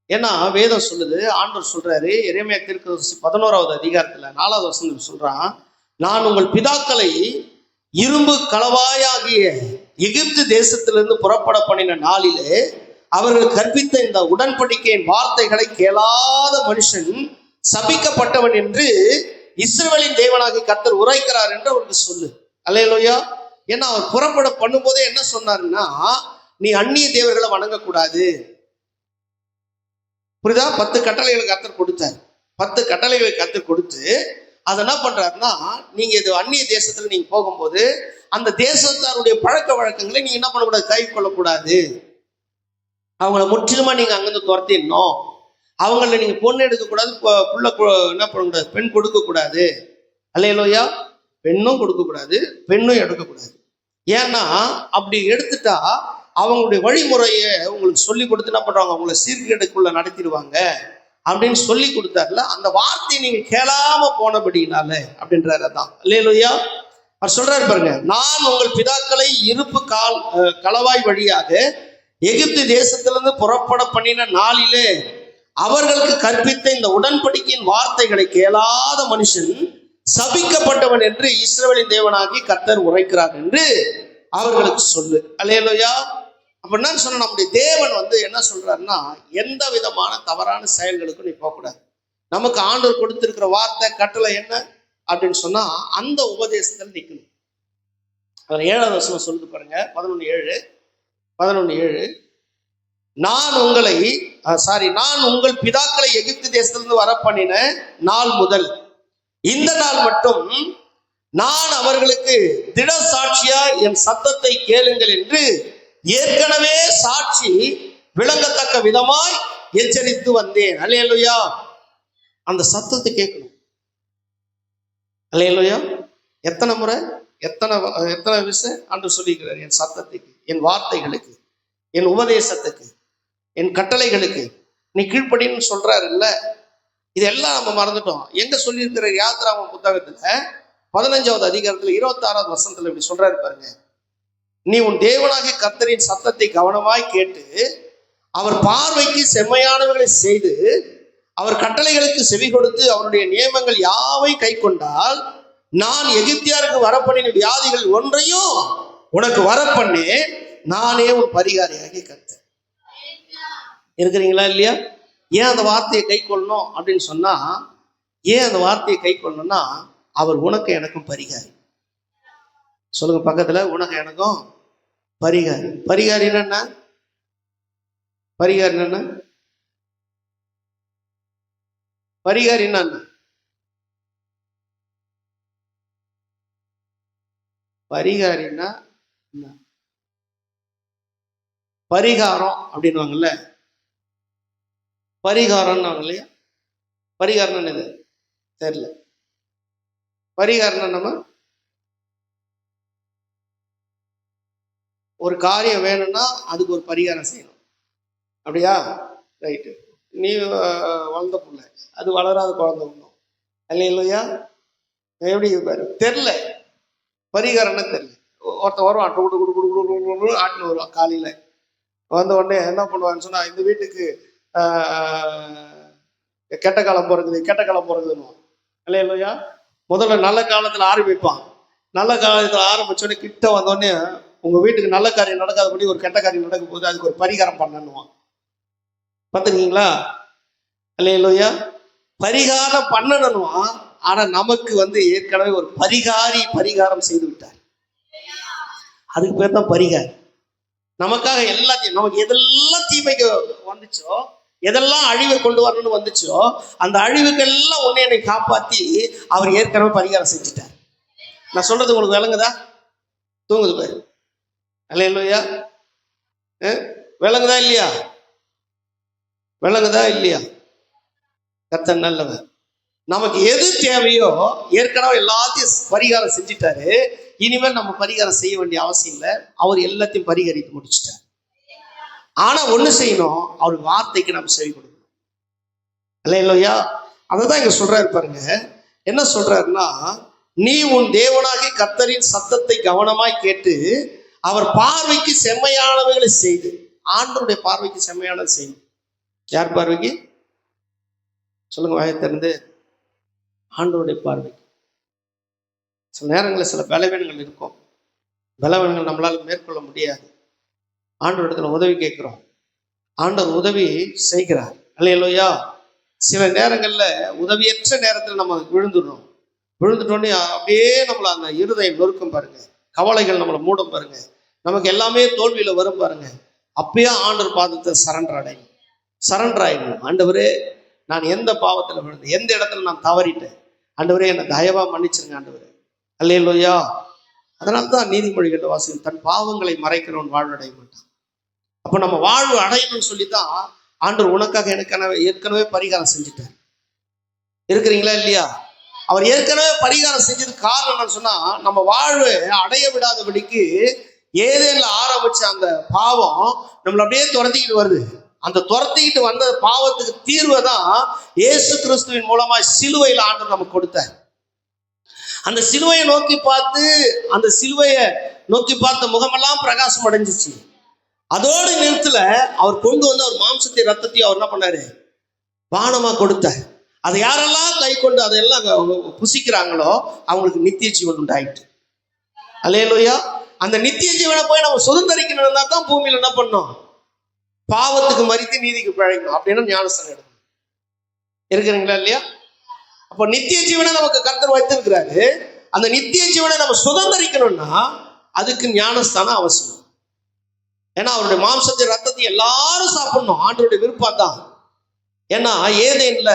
ஏன்னா வேதம் சொல்லுது, ஆண்டவர் சொல்றாரு, எரேமியா தீர்க்கதரிசி 11வது அதிகாரத்துல 4வது வசனம் சொல்றான், நான் உங்கள் பிதாக்களை இரும்பு களவாயாகிய எகிப்து தேசத்திலிருந்து புறப்பட பண்ணின நாளிலே அவர்கள் கற்பித்த இந்த உடன்படிக்கையின் வார்த்தைகளை கேளாத மனுஷன் சபிக்கப்பட்டவன் என்று இஸ்ரவேலின் தேவனாகிய கர்த்தர் உரைக்கிறார் என்று அவருக்கு சொல்லு. அல்லேலூயா. ஏன்னா அவர் புறப்பட பண்ணும்போதே என்ன சொன்னாருன்னா, நீ அந்நிய தேவர்களை வணங்கக்கூடாது. புரியுதா? 10 கட்டளைகளை கர்த்தர் கொடுத்தார். 10 கட்டளைகளை கர்த்தர் கொடுத்து அதை என்ன பண்றாருன்னா, நீங்க இது அந்நிய தேசத்துல நீங்க போகும்போது அந்த தேசத்தாருடைய பழக்க வழக்கங்களை நீங்க என்ன பண்ணக்கூடாது? கை கொள்ளக்கூடாது. அவங்கள முற்றிலுமா நீங்க அங்கிருந்து துரத்திடணும். அவங்கள நீங்க பொண்ணு எடுக்கக்கூடாது, புள்ள என்ன பண்ணக்கூடாது? பெண் கொடுக்கக்கூடாது. அல்லேலூயா. பெண்ணும் கொடுக்கக்கூடாது, பெண்ணும் எடுக்கக்கூடாது. ஏன்னா அப்படி எடுத்துட்டா அவங்களுடைய வழிமுறையை உங்களுக்கு சொல்லி கொடுத்து என்ன பண்றாங்க? அவங்களை சீர்கேடுக்குள்ள நடத்திடுவாங்க அப்படின்னு சொல்லி கொடுத்தாருல. அந்த வார்த்தையை நீங்க கேளாம போனபடினால அப்படின்றாரு. அதான் அல்லேலூயா. அவர் சொல்றாரு பாருங்க, நான் உங்கள் பிதாக்களை இருப்பு களவாய் வழியாக எகிப்து தேசத்திலிருந்து புறப்பட பண்ணின நாளிலே அவர்களுக்கு கற்பித்த இந்த உடன்படிக்கையின் வார்த்தைகளை கேளாத மனுஷன் சபிக்கப்பட்டவன் என்று இஸ்ரவேலின் தேவனாகி கர்த்தர் உரைக்கிறார் என்று அவர்களுக்கு சொல்லு. அல்லேலூயா. அப்ப என்ன சொன்ன, நம்முடைய தேவன் என்ன சொல்றாருன்னா, எந்த விதமான தவறான செயல்களுக்கும் நீ போகக்கூடாது. நமக்கு ஆண்டவர் கொடுத்திருக்கிற வார்த்தை கட்டளை என்ன அப்படின்னு சொன்னா, அந்த உபதேசத்தில் நிற்கணும். அவர் 7வது வசனம் சொல்லுது பாருங்க, 11:7 நான் உங்கள் பிதாக்களை எகிப்து தேசத்திலிருந்து வர பண்ணின நாள் முதல் இந்த நாள் மட்டும் நான் அவர்களுக்கு திட சாட்சியா என் சத்தத்தை கேளுங்கள் என்று ஏற்கனவே சாட்சி விளங்கத்தக்க விதமாய் எச்சரித்து வந்தேன். அல்லேலூயா. அந்த சத்தத்தை கேட்கணும். அல்லேலூயா. எத்தனை முறை, எத்தனை எத்தனை விஷயம் ஆண்டவர் சொல்லியிருக்கிறார். என் சத்தத்துக்கு, என் வார்த்தைகளுக்கு, என் உபதேசத்துக்கு, என் கட்டளைகளுக்கு நீ கீழ்ப்படின்னு சொல்றாரு இல்ல. இதெல்லாம் நம்ம மறந்துட்டோம். எங்க சொல்லியிருக்கிற யாத்ராம புத்தகத்துல 15வது அதிகாரத்துல 26வது வசனத்துல இப்படி சொல்றாரு பாருங்க. நீ உன் தேவனாகிய கர்த்தரின் சத்தத்தை கவனமாய் கேட்டு அவர் பார்வைக்கு செம்மையானவர்களை செய்து அவர் கட்டளைகளுக்கு செவி கொடுத்து அவருடைய நியமங்கள் யாவை கை கொண்டால் நான் எகிப்தியாருக்கு வரப்பண்ணின வியாதிகள் ஒன்றையும் உனக்கு வரப்பண்ணே, நானே உன் பரிகாரியாகி கர்த்தர். இருக்கிறீங்களா இல்லையா? ஏன் அந்த வார்த்தையை கை கொள்ளணும் அப்படின்னு சொன்னா, ஏன் அந்த வார்த்தையை கை கொள்ளணும்னா, அவர் உனக்கு எனக்கும் பரிகாரி. சொல்லுங்க பக்கத்துல, உனக்கு எனக்கும் பரிகாரி. பரிகாரி என்ன? பரிகாரி என்ன? பரிகாரி என்ன? பரிகாரின்னா பரிகாரம் அப்படின்வாங்கல்ல, பரிகாரம்னு இல்லையா? பரிகாரம் என்னது தெரியல. பரிகாரம் நம்ம ஒரு காரியம் வேணும்னா அதுக்கு ஒரு பரிகாரம் செய்யணும். அப்படியா? ரைட்டு. நீ வளர்ந்த புள்ள, அது வளராத குழந்தை ஒன்றும் இல்லையா? எப்படி பாரு, தெரில பரிகாரம்னு தெரியல. ஒருத்தன் வருவான், குடு குடு குடு குடு குடு ஆட்டின்னு வருவான். காலையில வந்த உடனே என்ன பண்ணுவான்னு சொன்னா, இந்த வீட்டுக்கு கெட்ட காலம் பிறகுது, கெட்ட காலம் பிறகுதுன்னு இல்லையா? முதல்ல நல்ல காலத்துல ஆரம்பிப்பான். நல்ல காலத்துல ஆரம்பிச்சோடனே கிட்ட வந்தோடனே உங்க வீட்டுக்கு நல்ல காரியம் நடக்காதபடி ஒரு கெட்ட காரியம் நடக்கும் போது அதுக்கு ஒரு பரிகாரம் பண்ணணுவான். பார்த்துருக்கீங்களா? இல்லையா? பரிகாரம் பண்ணணுவான். ஆனா நமக்கு ஏற்கனவே ஒரு பரிகாரம் செய்து விட்டார். அதுக்கு பேர் தான் பரிகாரி. நமக்காக எல்லாத்தையும், நமக்கு எதெல்லாம் தீமைக்கு வந்துச்சோ, எதெல்லாம் அழிவை கொண்டு வரணும்னு வந்துச்சோ, அந்த அழிவுக்கெல்லாம் உன்னை என்னை காப்பாத்தி அவர் ஏற்கனவே பரிகாரம் செஞ்சுட்டார். நான் சொல்றது உங்களுக்கு விளங்குதா? தூங்குது பேரு இல்லையா? விளங்குதா இல்லையா? விளங்குதா இல்லையா? கர்த்தர் நல்லவர். நமக்கு எது தேவையோ ஏற்கனவே எல்லாத்தையும் பரிகாரம் செஞ்சுட்டாரு. இனிமேல் நம்ம பரிகாரம் செய்ய வேண்டிய அவசியம் இல்லை. அவர் எல்லாத்தையும் பரிகரித்து முடிச்சுட்டார். ஆனா ஒண்ணு செய்யணும், அவர் வார்த்தைக்கு நம்ம செவி கொடுக்கணும். இல்லையா? அததான் இங்க சொல்றாரு பாருங்க. என்ன சொல்றாருன்னா, நீ உன் தேவனாகிய கர்த்தரின் சத்தத்தை கவனமாய் கேட்டு அவர் பார்வைக்கு செம்மையானவைகளை செய்து. ஆண்டவருடைய பார்வைக்கு செம்மையானது செய்யணும். யார் பார்வைக்கு? சொல்லுங்க வாயை திறந்து. ஆண்டவருடைய பார்வைக்கு. சில நேரங்களில் சில பலவீனங்கள் இருக்கும். பலவீனங்கள் நம்மளால மேற்கொள்ள முடியாது. ஆண்டவரிடத்துல உதவி கேட்கிறோம். ஆண்டவர் உதவி செய்கிறார். அல்லேலூயா. சில நேரங்கள்ல உதவியற்ற நேரத்தில் நம்ம விழுந்துடுறோம். விழுந்துட்டோன்னே அப்படியே நம்மள அந்த இருதயம் நொறுக்கும் பாருங்க. கவலைகள் நம்மளை மூடும் பாருங்க. நமக்கு எல்லாமே தோல்வியில வரும் பாருங்க. அப்பயே ஆண்டவர் பாதத்தை சரண்டர் ஆயிடணும். ஆண்டவரே, நான் எந்த பாவத்துல விழுந்தேன், எந்த இடத்துல நான் தவறிட்டேன், ஆண்டவரே என்னை தயவா மன்னிச்சிருங்க ஆண்டவரே. அல்லேலூயா. அதனால்தான் நீதிமொழிகள் வாசிக்கும், தன் பாவங்களை மறைக்கிறவன் வாழ்வடைய மாட்டான். அப்ப நம்ம வாழ்வு அடையணும்னு சொல்லித்தான் ஆண்டவர் உனக்காக எனக்கு ஏற்கனவே பரிகாரம் செஞ்சுட்டார். இருக்கிறீங்களா இல்லையா? அவர் ஏற்கனவே பரிகாரம் செஞ்சது காரணம் என்னன்னு சொன்னா, நம்ம வாழ்வு அடைய விடாதபடிக்கு ஏதேன்ல ஆரம்பிச்ச அந்த பாவம் நம்மளை அப்படியே துரத்திக்கிட்டு வருது. அந்த துரத்திக்கிட்டு வந்த பாவத்துக்கு தீர்வை தான் இயேசு கிறிஸ்துவின் மூலமா சிலுவையில் ஆண்டவர் நமக்கு கொடுத்தார். அந்த சிலுவையை நோக்கி பார்த்த முகமெல்லாம் பிரகாசம் அடைஞ்சிச்சு. அதோடு நிறுத்தல, அவர் கொண்டு வந்து அவர் மாம்சத்தை ரத்தத்தையும் அவர் என்ன பண்ணாரு? பானமா கொடுத்தார். அதை யாரெல்லாம் கை கொண்டு அதையெல்லாம் புசிக்கிறாங்களோ அவங்களுக்கு நித்திய ஜீவன் உண்டாயிட்டு. அல்லேலூயா. அந்த நித்திய ஜீவனை போய் நம்ம சுதந்திரிக்கணும்னா தான் பூமியில என்ன பண்ணோம்? பாவத்துக்கு மரித்து நீதிக்கு பிழைக்கணும். அப்படின்னா ஞானஸ்தானம் எடுக்கணும். இருக்கிறீங்களா இல்லையா? அப்போ நித்திய ஜீவனை நமக்கு கர்த்தர் வைத்திருக்கிறாரு. அந்த நித்திய ஜீவனை நம்ம சுதந்திரிக்கணும்னா அதுக்கு ஞானஸ்தானம் அவசியம். ஏன்னா அவருடைய மாம்சத்தை ரத்தத்தை எல்லாரும் சாப்பிடணும். ஆண்டவருடைய விருப்பம் தான். ஏன்னா ஏதேன்ல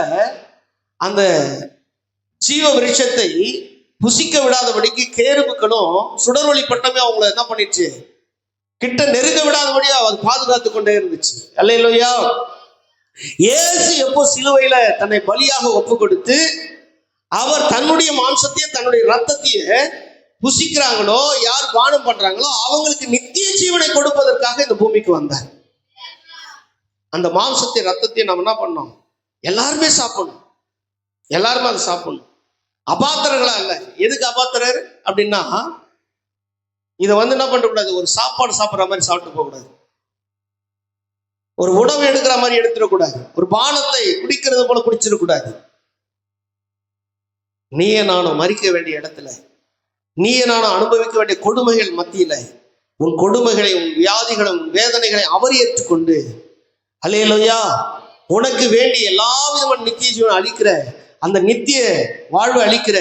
அந்த ஜீவ விருட்சத்தை புசிக்க விடாதபடிக்கு கேருபுக்களும் சுடரொளி பட்டமே அவங்கள என்ன பண்ணிடுச்சு? கிட்ட நெருங்க விடாதபடியா அது பாதுகாத்து கொண்டே இருந்துச்சு. அல்லேலூயா. இயேசு எப்போ சிலுவையில தன்னை பலியாக ஒப்பு கொடுத்து அவர் தன்னுடைய மாம்சத்தையே தன்னுடைய ரத்தத்தையே புசிக்கிறாங்களோ, யார் பானம் பண்றாங்களோ அவங்களுக்கு நித்திய ஜீவனை கொடுப்பதற்காக இந்த பூமிக்கு வந்தார். அந்த மாம்சத்தை ரத்தத்தையும் நம்ம என்ன பண்ணோம்? எல்லாருமே சாப்பிடணும். எல்லாருமே அதை சாப்பிடணும். அபாத்திரங்களா இல்ல. எதுக்கு அபாத்திரர் அப்படின்னா, இதை என்ன பண்ணக்கூடாது, ஒரு சாப்பாடு சாப்பிட்ற மாதிரி சாப்பிட்டு போகக்கூடாது, ஒரு உணவு எடுக்கிற மாதிரி எடுத்துடக்கூடாது, ஒரு பானத்தை குடிக்கிறது போல குடிச்சிடக்கூடாது. நீயே நானும் மறிக்க வேண்டிய இடத்துல, நீயே நானும் அனுபவிக்க வேண்டிய கொடுமைகள் மத்தியில உன் கொடுமைகளை, உன் வியாதிகளை, உன் வேதனைகளை அவர் ஏற்றுக்கொண்டு, அல்லேலூயா, உனக்கு வேண்டிய எல்லா விதமான நித்திய ஜீவனை அளிக்கிற, அந்த நித்திய வாழ்வை அளிக்கிற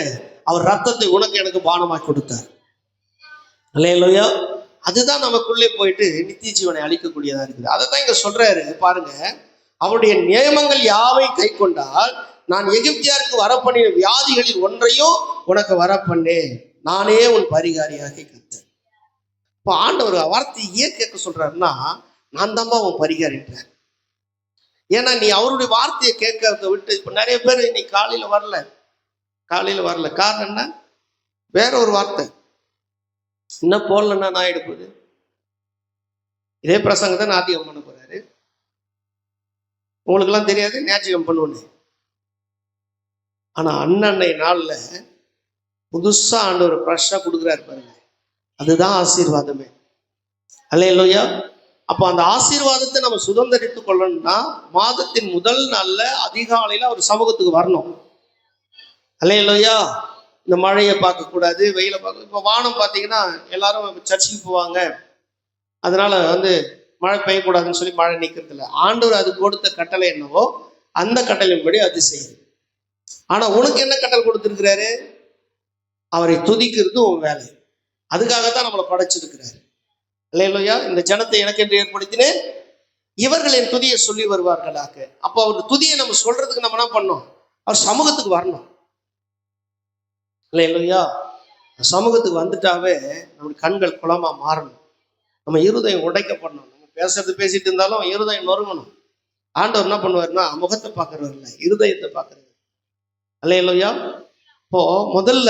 அவர் ரத்தத்தை உனக்கு எனக்கு பானமாக்கி கொடுத்தார். அல்லேலூயா. அதுதான் நமக்குள்ளே போயிட்டு நித்திய ஜீவனை அளிக்கக்கூடியதா இருக்குது. அதை தான் இங்க சொல்றாரு பாருங்க. அவருடைய நியமங்கள் யாவை கை கொண்டால் நான் எகிப்தியாருக்கு வரப்பண்ணின வியாதிகளில் ஒன்றையும் உனக்கு வரப்பண்ணேன், நானே உன் பரிகாரியாக கத்தேன். இப்போ ஆண்டவர் வார்த்தை ஏன் கேட்க சொல்றாருன்னா, நான் தான்பா உன் பரிகாரின்றேன். ஏன்னா நீ அவருடைய வார்த்தையை கேட்கறத விட்டு, இப்போ நிறைய பேர் இன்னைக்கு காலையில வரல. காரணம் என்ன? வேற ஒரு வார்த்தை, இன்னும் போடலன்னா நான் எடுப்பது. இதே பிரசங்க தான் நாத்திகம் பண்ண போறாரு. உங்களுக்கு எல்லாம் தெரியாது, ஞாயிற்றுக்கிழமை பண்ணுவோன்னு. ஆனா அண்ணன்னை நாள்ல புதுசா ஆண்டவர் ஃப்ரெஷ்ஷா கொடுக்குறாரு பாருங்க, அதுதான் ஆசீர்வாதமே. அல்லேலூயா. அப்போ அந்த ஆசீர்வாதத்தை நம்ம சுதந்திரித்துக் கொள்ளணும்னா மாதத்தின் முதல் நாள்ல அதிகாலையில அவர் சமூகத்துக்கு வரணும். அல்லேலூயா. இந்த மழையை பார்க்கக்கூடாது, வெயிலை பார்க்க. இப்போ வானம் பார்த்தீங்கன்னா எல்லாரும் சர்ச்சுக்கு போவாங்க, அதனால மழை பெய்யக்கூடாதுன்னு சொல்லி மழை நிற்கிறது இல்லை. ஆண்டவர் அது கொடுத்த கட்டளை என்னவோ அந்த கட்டளையின்படி அது செய்யுது. ஆனா உனக்கு என்ன கட்டளை கொடுத்துருக்கிறாரு? அவரை துதிக்கிறது உன் வேலை. அதுக்காகத்தான் நம்மளை படைச்சிருக்கிறாரு. அல்லேலூயா. இந்த ஜனத்தை எனக்கு என்று ஏற்படுத்தினேன், இவர்கள் என் துதியை சொல்லி வருவார்களாக. அப்போ அவர் துதியை நம்ம சொல்றதுக்கு நம்ம என்ன பண்ணோம்? அவர் சமூகத்துக்கு வரணும். அல்லேலூயா. சமூகத்துக்கு வந்துட்டாவே நம்முடைய கண்கள் குளமா மாறணும், நம்ம இருதயம் உடைக்கப்படணும். நம்ம பேசிட்டு இருந்தாலும் இருதயம் நொறுங்கணும். ஆண்டவர் என்ன பண்ணுவாருன்னா, முகத்தை பார்க்கறவர் இல்லை, இருதயத்தை பார்க்கறது. அல்லேலூயா. இப்போ முதல்ல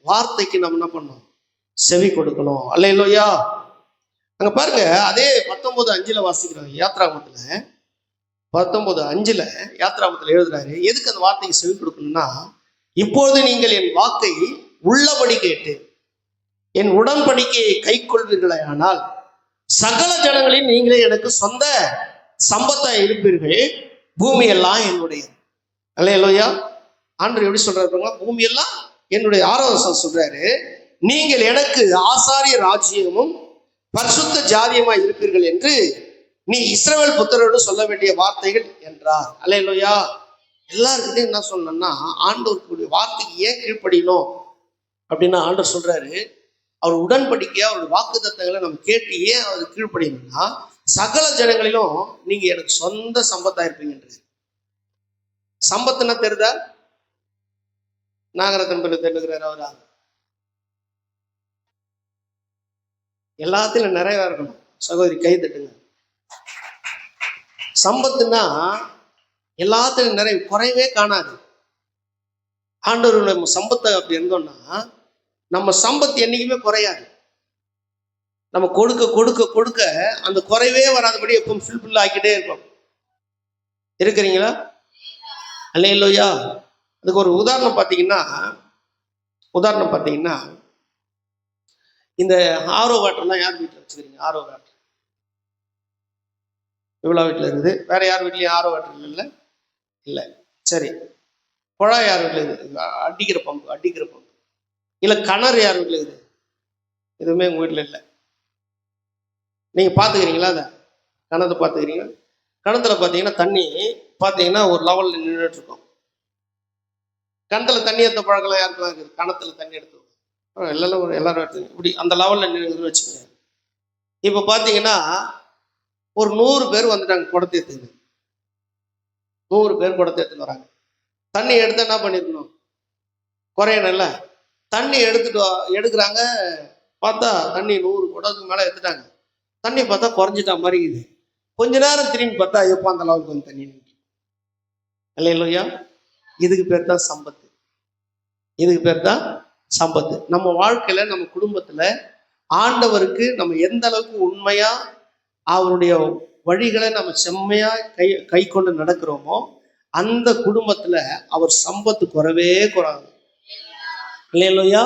வார்த்தைக்கு நம்ம என்ன பண்ணணும்? செவி கொடுக்கணும். அல்லேலூயா. அங்க பாருங்க, அதே 19:5 வாசிக்கிறோம். யாத்ராகமத்துல 19:5 யாத்ராகமத்துல எழுதுறாரு, எதுக்கு அந்த வார்த்தைக்கு செவி கொடுக்கணும்னா, இப்போது நீங்கள் என் வாக்கை உள்ளபடி கேட்டு என் உடன்படிக்கையை கை கொள்வீர்களே, ஆனால் சகல ஜனங்களில் நீங்களே எனக்கு சொந்த சம்பத்தா இருப்பீர்கள், பூமி எல்லாம் என்னுடைய. அல்லேலூயா. ஆண்டவர் எப்படி சொல்றாரு? பூமி எல்லாம் என்னுடைய. 6வது வசனம் சொல்றாரு, நீங்கள் எனக்கு ஆசாரிய ராஜ்யமும் பரிசுத்த ஜாதியமாய் இருப்பீர்கள் என்று நீ இஸ்ரவேல் புத்திரரோடு சொல்ல வேண்டிய வார்த்தைகள் என்றார். அல்லேலூயா. எல்லாருக்கிட்டையும் என்ன சொல்லணும்னா, ஆண்டவருக்குரிய வார்த்தைக்கு ஏன் கீழ்ப்படியணும் அப்படின்னா, ஆண்டவர் சொல்றாரு, அவர் உடன்படிக்கையா அவருடைய வாக்குத்தத்தங்களை நம்ம கேட்டு ஏன் அவர் கீழ்ப்படியணும்னா, சகல ஜனங்களிலும் நீங்க எனக்கு சொந்த சம்பத்தா இருப்பீங்கன்ற. சம்பத்துன்னா தெரியுதா? நாகரத்தன் பிள்ளை தெரிஞ்சுக்கிறாரு. அவரா எல்லாத்திலும் நிறைய இருக்கணும். சகோதரி கை தட்டுங்க. சம்பத்துன்னா எல்லாத்திலும் நிறைய, குறைவே காணாது. ஆண்டவருடைய சம்பத்தை அப்படி இருந்தோம்னா நம்ம சம்பத்து என்னைக்குமே குறையாது. நம்ம கொடுக்க கொடுக்க கொடுக்க அந்த குறைவே வராதபடி எப்பவும் ஃபுல் ஆக்கிட்டே இருப்போம். இருக்கிறீங்களா? அல்லேலூயா. அதுக்கு ஒரு உதாரணம் பார்த்தீங்கன்னா இந்த ஆரோ வாட்டர்லாம் யார் வீட்டில் வச்சுக்கிறீங்க? ஆரோ வாட்டர் இவ்வளோ வீட்டில் இருக்குது. வேற யார் வீட்லையும் ஆரோ வாட்டர் இல்லை. சரி, குழாய் யார் வீட்டில் இருக்குது? அடிக்கிற பம்பு இல்லை கிணறு யார் வீட்டில் இருக்குது? எதுவுமே உங்கள் வீட்டில் இல்லை. நீங்கள் பார்த்துக்கிறீங்களா? அதை கிணத்தை பார்த்துக்கிறீங்க. கிணத்துல பார்த்தீங்கன்னா தண்ணி பார்த்தீங்கன்னா ஒரு லெவலில் நின்றுட்டு இருக்கும். கிணத்துல தண்ணி எடுத்த பழக்கம் யாருக்கெல்லாம் இருக்குது? கிணத்துல தண்ணி எடுத்து எல்லாரும் எடுத்து இப்படி அந்த லெவலில் நின்று வச்சுக்கோங்க. இப்போ பார்த்தீங்கன்னா ஒரு 100 பேர் வந்துட்டாங்க குடத்தை எடுத்துன்னு. 100 பேர் குடத்தை எடுத்துன்னு வராங்க. தண்ணி எடுத்து என்ன பண்ணிருக்கணும்? குறையணும்ல. தண்ணி எடுக்கிறாங்க. பார்த்தா தண்ணி 100 குடத்துக்கு மேலே எடுத்துட்டாங்க. தண்ணி பார்த்தா குறைஞ்சிட்டா மாதிரி இருக்குது. கொஞ்ச நேரம் திரும்பி பார்த்தா எப்போ அந்த லெவலுக்கு வந்து தண்ணி நிற்கும். இல்லையா? இதுக்கு பேர் தான் சம்பத்து. இதுக்கு பேர் தான் சம்பத்து. நம்ம வாழ்க்கையில, நம்ம குடும்பத்துல ஆண்டவருக்கு நம்ம எந்த அளவுக்கு உண்மையா அவருடைய வழிகளை நம்ம செம்மையா கை கொண்டு நடக்கிறோமோ அந்த குடும்பத்துல அவர் சம்பத்து குறவே குறாது. இல்லையா?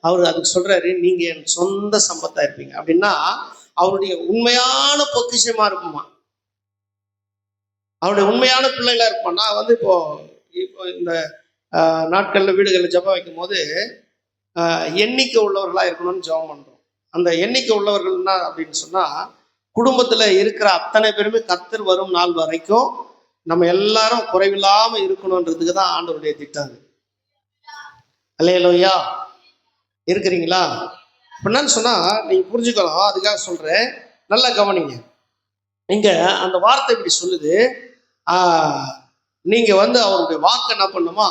அவர் அதுக்கு சொல்றாரு, நீங்க என் சொந்த சம்பத்தா இருப்பீங்க. அப்படின்னா அவருடைய உண்மையான பொக்கிஷமா இருக்குமா, அவருடைய உண்மையான பிள்ளைகளா இருப்பான். நான் வந்து இப்போ இந்த நாட்கள்ல வீடுகளில் ஜெபம் வைக்கும் போது எண்ணிக்கை உள்ளவர்களா இருக்கணும்னு ஜெபம் பண்றோம். அந்த எண்ணிக்கை உள்ளவர்கள்னா அப்படின்னு சொன்னா, குடும்பத்துல இருக்கிற அத்தனை பேருமே கர்த்தர் வரும் நாள் வரைக்கும் நம்ம எல்லாரும் குறைவில்லாம இருக்கணும்ன்றதுக்கு தான் ஆண்டவருடைய திட்டம். அல்லேலூயா. இருக்கிறீங்களா? என்னன்னு சொன்னா நீங்க புரிஞ்சுக்கலாம். அதுக்காக சொல்றேன், நல்லா கவனிங்க. நீங்க அந்த வார்த்தை இப்படி சொல்லுது, நீங்க வந்து அவருடைய வாக்கு என்ன பண்ணுமா,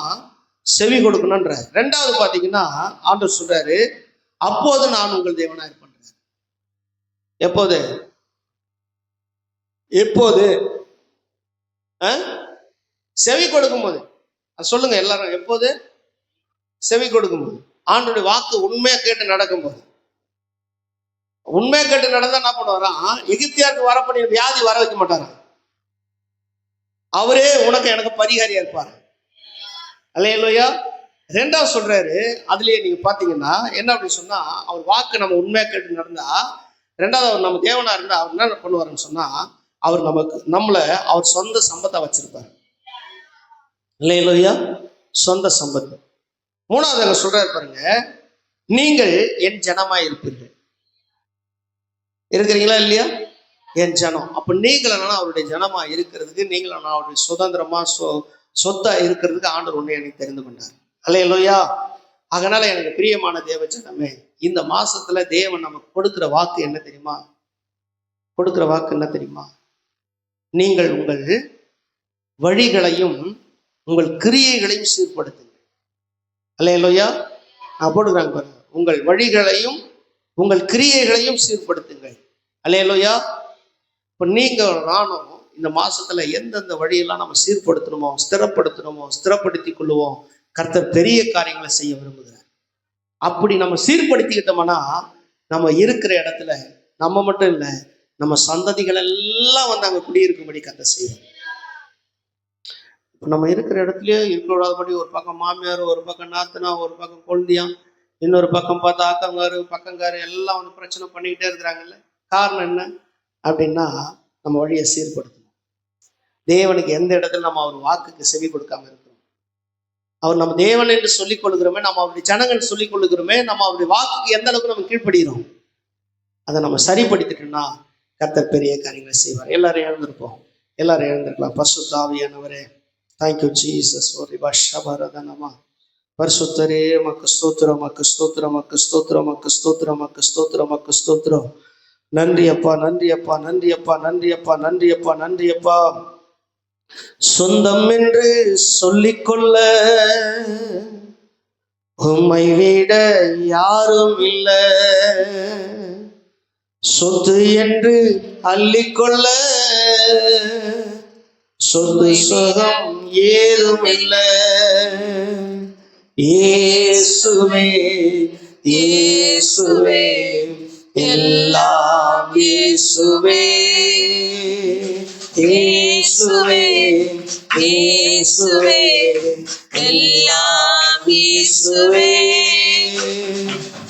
செவி கொடுக்கணும்ன்ற. ரெண்டாவது பாத்தீங்கன்னா ஆண்டவர் சொல்றாரு, அப்போது நான் உங்கள் தேவனா இருப்பேன். எப்போது? எப்போது? செவி கொடுக்கும் போது. சொல்லுங்க எல்லாரும், எப்போது? செவி கொடுக்கும் போது. ஆண்டோடைய வாக்கு உண்மையா கேட்டு நடக்கும் போது. உண்மையா கேட்டு நடந்தா என்ன பண்ணுவாராம், எகிப்தியாருக்கு வரப்படிய வியாதி வர வைக்க மாட்டாராம். அவரே உனக்கு எனக்கு பரிகாரியா இருப்பாரு. அல்லேலூயா. ரெண்டாவது சொல்றாரு, அதுலயே நீங்க பாத்தீங்கன்னா என்ன அப்படின்னு சொன்னா, அவர் வாக்கு நம்ம உண்மையா கேட்டு நடந்தா, ரெண்டாவது அவர் நம்ம தேவனா இருந்தா அவர் என்ன பண்ணுவாருன்னு சொன்னா, அவர் நம்மள அவர் சொந்த சம்பத்தை வச்சிருப்பாரு. அல்லேலூயா. சொந்த சம்பத்து. மூணாவது அங்க சொல்றாரு பாருங்க, நீங்கள் என் ஜனமா இருப்பீர்கள். இருக்கிறீங்களா இல்லையா? என் ஜனம். அப்ப நீங்கள் என்னன்னா அவருடைய ஜனமா இருக்கிறதுக்கு, நீங்கள் அவருடைய சுதந்திரமா சொத்தா இருக்கிறதுக்கு ஆண்டவர் ஒண்ணு எனக்கு தெரிந்து கொண்டார். அல்லேலூயா. அதனால எனக்கு பிரியமான தேவ ஜனமே, இந்த மாசத்துல தேவன் நமக்கு கொடுக்கிற வாக்கு என்ன தெரியுமா? கொடுக்கிற வாக்கு என்ன தெரியுமா? நீங்கள் உங்கள் வழிகளையும் உங்கள் கிரியைகளையும் சீர்படுத்துங்க. அல்லேலூயா. நான் போடுறாங்க பாருங்க, உங்கள் வழிகளையும் உங்கள் கிரியைகளையும் சீர்படுத்துங்கள். அல்லேலூயா. இப்ப நீங்க நானும் இந்த மாசத்துல எந்தெந்த வழியெல்லாம் நம்ம சீர்படுத்தணுமோ, ஸ்திரப்படுத்தி கொள்ளுவோம். கர்த்தர் பெரிய காரியங்களை செய்ய விரும்புகிறார். அப்படி நம்ம சீர்படுத்திக்கிட்டோம்னா நம்ம இருக்கிற இடத்துல நம்ம மட்டும் இல்லை, நம்ம சந்ததிகள் எல்லாம் வந்து அங்க குடியிருக்கும்படி கர்த்தர் செய்வோம். இப்போ நம்ம இருக்கிற இடத்துலயே இருக்கக்கூடாதபடி ஒரு பக்கம் மாமியார், ஒரு பக்கம் நாத்தனா, ஒரு பக்கம் குழந்தையாம், இன்னொரு பக்கம் பார்த்தா ஆக்கங்காரு பக்கங்காரு எல்லாம் வந்து பிரச்சனை பண்ணிக்கிட்டே இருக்கிறாங்கல்ல. காரணம் என்ன அப்படின்னா, நம்ம வழியை சீர்படுத்தணும். தேவனுக்கு எந்த இடத்துல நம்ம அவர் வாக்குக்கு செவி கொடுக்காம இருக்கிறோம். அவர் நம்ம தேவன் என்று சொல்லிக் கொள்கிறோமே, நம்ம அவருடைய ஜனங்கள் சொல்லிக் கொள்கிறோமே, நம்ம அவருடைய வாக்குக்கு எந்த அளவுக்கு நம்ம கீழ்ப்படுகிறோம், அதை நம்ம சரிப்படுத்திட்டோம்னா கர்த்தர் பெரிய காரியங்களை செய்வார். எல்லாரும் எழுந்திருப்போம். எல்லாரும் எழுந்திருக்கலாம். பரிசுத்த ஆவியானவரே, தேங்க்யூ ஜீசஸ். பரிசுத்தரே, மக்கு ஸ்தோத்திரம், மக்கு ஸ்தோத்திரம், மக்கு ஸ்தோத்திரம், மக்கு ஸ்தோத்திரம், மக்கு ஸ்தோத்திரம், மக்கு ஸ்தோத்திரம். நன்றி அப்பா, நன்றி அப்பா, நன்றி அப்பா, நன்றி அப்பா, நன்றி அப்பா, நன்றி அப்பா. சொந்தம் என்று சொல்லிக்கொள்ள உம்மை விட யாரும் இல்லை, சொத்து என்று அள்ளிக்கொள்ள சொத்து சுகம் ஏதும் இல்லை. இயேசுவே, இயேசுவே, எல்லாம் இயேசுவே, இயேசுவே, இயேசுவே, எல்லாம் இயேசுவே.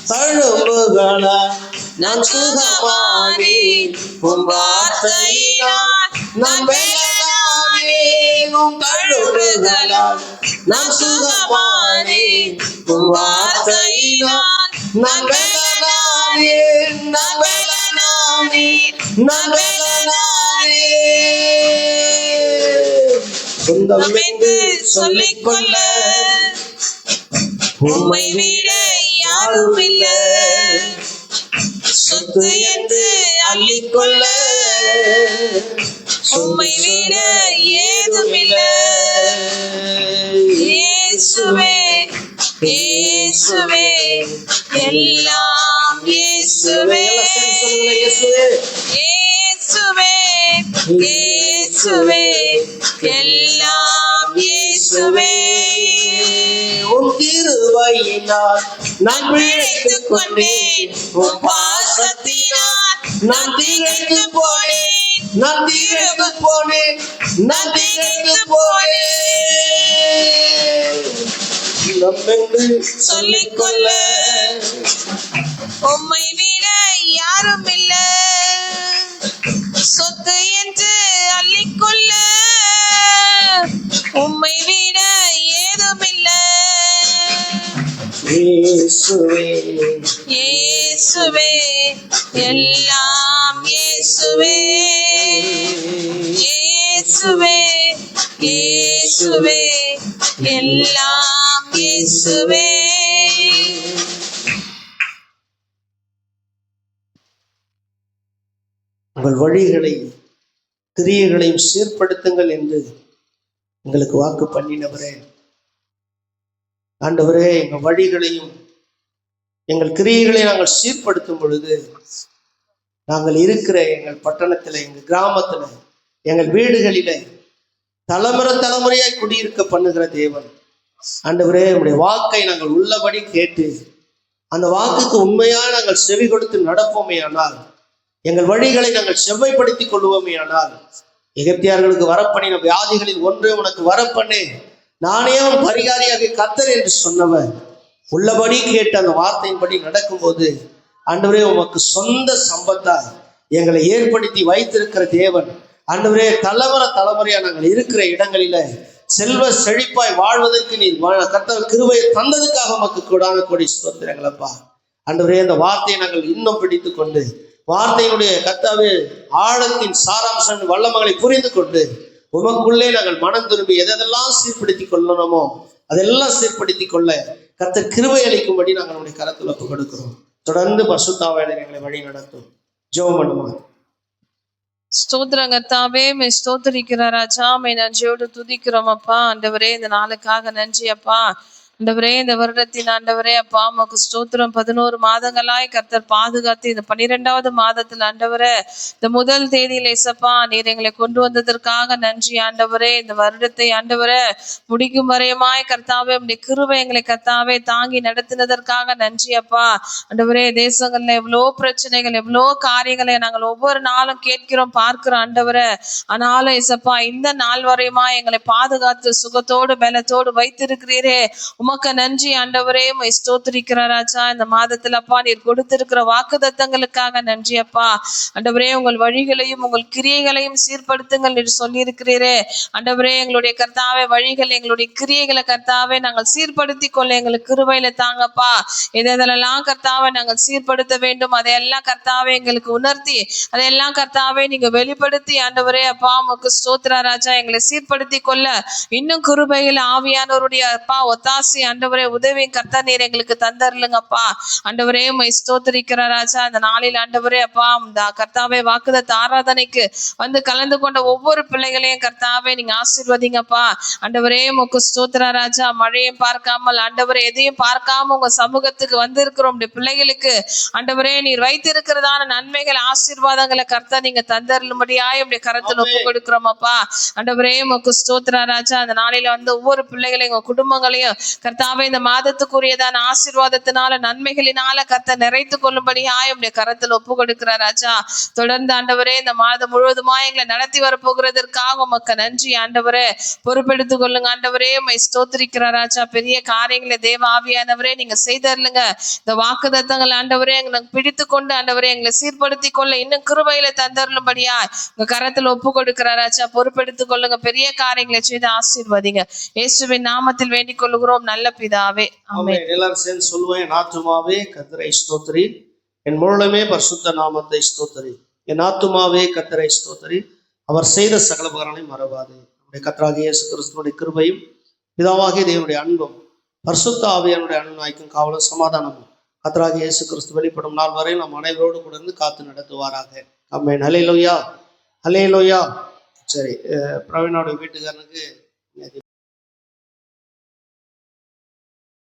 தழும்புகளா நான் சுகமானேன், உம் வார்த்தையினால் நான் பலனானேன். உம் தழும்புகளால் நான் சுகமானேன், உம் வார்த்தையினால் நான் பலனானேன், நான் பலனானேன், நான் பலனானேன். சொந்தம் என்று சொல்லிக்கொள்ள உம்மை விட யாரும் இல்லை, சொத்து என்று அள்ளிக்கொள்ள உம்மை விட ஏதும் இல்லை. இயேசுவே, இயேசுவே, எல்லாம் இயேசுவே, இயேசுவே, இயேசுவே, எல்லாம் இயேசுவே. உம் கிருபை நான் பிழைத்துக் கொண்டேன் உம் பாசத்தினால். நான் திகைத்து போனேன், நான் திகைத்து போனேன், நான் திகைத்து போனேன். நம்மென்று சொல்லிக்கொள்ள உம்மை விட யாரும் இல்ல, சொத்து என்று அள்ளிக்கொள்ள உம்மை விட ஏதும் இல்ல. இயேசுவே, இயேசுவே எல்லாம் இயேசுவே, இயேசுவே இயேசுவே எல்லாம் இயேசுவே. உங்கள் வழிகளை கிரியைகளையும் சீர்படுத்துங்கள் என்று எங்களுக்கு வாக்கு பண்ணினவரே, ஆண்டவரே, எங்கள் வழிகளையும் எங்கள் கிரியைகளை நாங்கள் சீர்படுத்தும் பொழுது நாங்கள் இருக்கிற எங்கள் பட்டணத்தில், எங்கள் கிராமத்தில், எங்கள் வீடுகளில தலைமுறையாய் குடியிருக்க பண்ணுகிற தேவன் ஆண்டவரே, உங்களுடைய வாக்கை நாங்கள் உள்ளபடி கேட்டு அந்த வாக்குக்கு உண்மையாக நாங்கள் செவி கொடுத்து நடப்போமே ஆனால், எங்கள் வழிகளை நாங்கள் செவ்வைப்படுத்திக் கொள்வோமே ஆனால், எகிப்தியர்களுக்கு வரப்பண்ணின வியாதிகளில் ஒன்று உனக்கு வரப்பண்ணே, நானே அவன் பரிகாரியாக கர்த்தர் என்று சொன்னவன் உள்ளபடி கேட்டு அந்த வார்த்தையின்படி நடக்கும்போது ஆண்டவரே, உமக்கு சொந்த சம்பத்தாய் எங்களை ஏற்படுத்தி வைத்திருக்கிற தேவன் ஆண்டவரே, தலைமுறையா நாங்கள் இருக்கிற இடங்களில செல்வ செழிப்பாய் வாழ்வதற்கு நீ கர்த்தர் கிருபையை தந்ததுக்காக உமக்கு கூடான கோடி ஸ்தோத்திரங்களப்பா. ஆண்டவரே, அந்த வார்த்தையை நாங்கள் இன்னும் பிடித்து கொண்டு வார்த்தையினுடைய கர்த்தாவே ஆழத்தின் சாராம்சம் வல்லமகளை புரிந்து கொண்டு உமக்குள்ளே நாங்கள் மனம் திரும்பி எதெல்லாம் சீர்படுத்திக் கொள்ளணுமோ அதெல்லாம் சீர்படுத்திக் கொள்ள கர்த்தர் கிருபை அளிக்கும்படி நாங்கள் நம்முடைய கரத்தில் ஒப்பு கொடுக்கிறோம். தொடர்ந்து பசுத்தாவியானவர் எங்களை வழி நடத்தும். ஜெபம் பண்ணுமா. ஸ்தோத்திரம் கர்த்தாவே, மே ஸ்தோத்திரிக்கிற ராஜா, மே நன்றியோடு துதிக்கிறோம் அப்பா. ஆண்டவரே, இந்த நாளுக்காக நன்றி அப்பா. ஆண்டவரே, இந்த வருடத்தின் ஆண்டவரே அப்பா உமக்கு ஸ்தோத்திரம். 11 மாதங்களாய் கர்த்தர் பாதுகாத்து இந்த 12வது மாதத்தில் ஆண்டவரே இந்த முதல் தேதியில் ஏசப்பா நீர் எங்களை கொண்டு வந்ததற்காக நன்றி ஆண்டவரே. இந்த வருடத்தை ஆண்டவரே முடிக்கும் வரையுமாய் கர்த்தாவே உம்முடைய கிருபை எங்களை கர்த்தாவே தாங்கி நடத்தினதற்காக நன்றி அப்பா. ஆண்டவரே, தேசங்கள்ல எவ்வளோ பிரச்சனைகள், எவ்வளோ காரியங்களை நாங்கள் ஒவ்வொரு நாளும் கேட்கிறோம், பார்க்கிறோம் ஆண்டவரே. ஆனாலும் ஏசப்பா இந்த நாள் வரையுமா எங்களை பாதுகாத்து சுகத்தோடு பலத்தோடு வைத்திருக்கிறீரே, உமக்கு நன்றி ஆண்டவரே. ஸ்தோத்திரிக்கிற ராஜா, இந்த மாதத்துல அப்பா நீர் கொடுத்திருக்கிற வாக்குத்தத்தங்களுக்காக நன்றி அப்பா. ஆண்டவரே, உங்கள் வழிகளையும் உங்கள் கிரியைகளையும் சீர்படுத்துங்கள் என்று சொல்லி இருக்கிறீரே. ஆண்டவரே, எங்களுடைய கர்த்தாவே வழிகள் எங்களுடைய கிரியைகளை கர்த்தாவே நாங்கள் சீர்படுத்தி கொள்ள எங்களுக்கு கிருபையில தாங்கப்பா. எதெல்லாம் கர்த்தாவை நாங்கள் சீர்படுத்த வேண்டும் அதையெல்லாம் கர்த்தாவே எங்களுக்கு உணர்த்தி அதையெல்லாம் கர்த்தாவே நீங்க வெளிப்படுத்தி ஆண்டவரே அப்பா உமக்கு ஸ்தோத்திர ராஜா எங்களை சீர்படுத்தி கொள்ள இன்னும் கிருபையில் ஆவியானவருடைய அப்பா ஒத்தாசி ஆண்டவரே உதவி கர்த்தர் நீர் எங்களுக்கு தந்தருளுங்கப்பா. ஆண்டவரே, உம்மை ஸ்தோத்திரிக்கிற ராஜா, இந்த நாளில் ஆண்டவரே அப்பா இந்த கர்த்தாவே வாக்குத்தத்த ஆராதனைக்கு வந்து கலந்து கொண்ட ஒவ்வொரு பிள்ளைகளையும் கர்த்தாவே நீங்க ஆசீர்வதிங்கப்பா. ஆண்டவரே, உமக்கு ஸ்தோத்திர ராஜா, மழையும் பார்க்காமல் ஆண்டவரே எதையும் பார்க்காம உங்க சமூகத்துக்கு வந்து இருக்கிறோம் பிள்ளைகளுக்கு ஆண்டவரே நீர் வைத்திருக்கிறதான நன்மைகள் ஆசீர்வாதங்களை கர்த்தர் நீங்க தந்தருளும்படியாய் உடைய கரத்தில் ஒப்பு கொடுக்கிறோம் அப்பா. ஆண்டவரே, உமக்கு ஸ்தோத்திர ராஜா, இந்த நாளில வந்து ஒவ்வொரு பிள்ளைகளையும் உங்க குடும்பங்களையும் கர்த்தாவே இந்த மாதத்துக்குரியதான ஆசீர்வாதத்தினால நன்மைகளினால கர்த்தர் நிறைத்து கொள்ளும்படியாய் உடைய கரத்தில் ஒப்பு கொடுக்கிற ராஜா. தொடர்ந்து ஆண்டவரே இந்த மாதம் முழுவதுமா எங்களை நடத்தி வரப்போகிறதற்காக உமக்கு நன்றி ஆண்டவரே. பொறுப்பெடுத்துக் கொள்ளுங்க ஆண்டவரே. உம்மை ஸ்தோத்திரிக்கிற ராஜா, பெரிய காரியங்களை தேவ ஆவியானவரே நீங்க செய்தருளுங்க. இந்த வாக்குத்தத்தங்கள் ஆண்டவரே எங்களுக்கு பிடித்து கொண்டு ஆண்டவரே எங்களை சீர்படுத்தி கொள்ள இன்னும் கிருபையில தந்தருளும்படியா உங்க கரத்துல ஒப்பு கொடுக்கிற ராஜா. பொறுப்பெடுத்துக் கொள்ளுங்க, பெரிய காரியங்களை செய்து ஆசீர்வதிங்க. இயேசுவின் நாமத்தில் வேண்டிக் கொள்ளுகிறோம் நல்ல பிதாவே, ஆமென். எல்லாரும் சேர்ந்து சொல்லுவேன். என் ஆத்துமாவே கர்த்தரை ஸ்தோத்திரி, என் முழுமே பரிசுத்த நாமத்தை ஸ்தோத்திரி. என் ஆத்துமாவே கர்த்தரை ஸ்தோத்திரி, அவர் செய்த சகல உபகாரங்களையும் மறவாது. நம்முடைய கர்த்தராகிய இயேசு கிறிஸ்துவினுடைய கிருபையும் பிதாவாகிய தேவனுடைய அன்பும் பரிசுத்த ஆவியானுடைய அன்பும் காவலும் சமாதானமும் கர்த்தராகிய இயேசு கிறிஸ்து வெளிப்படும் நாள் வரை நம் அனைவரோடு கூட இருந்து காத்து நடத்துவாராக. ஆமென். ஹல்லேலூயா, ஹல்லேலூயா. சரி, பிரவீனோட வீட்டுக்காரனுக்கு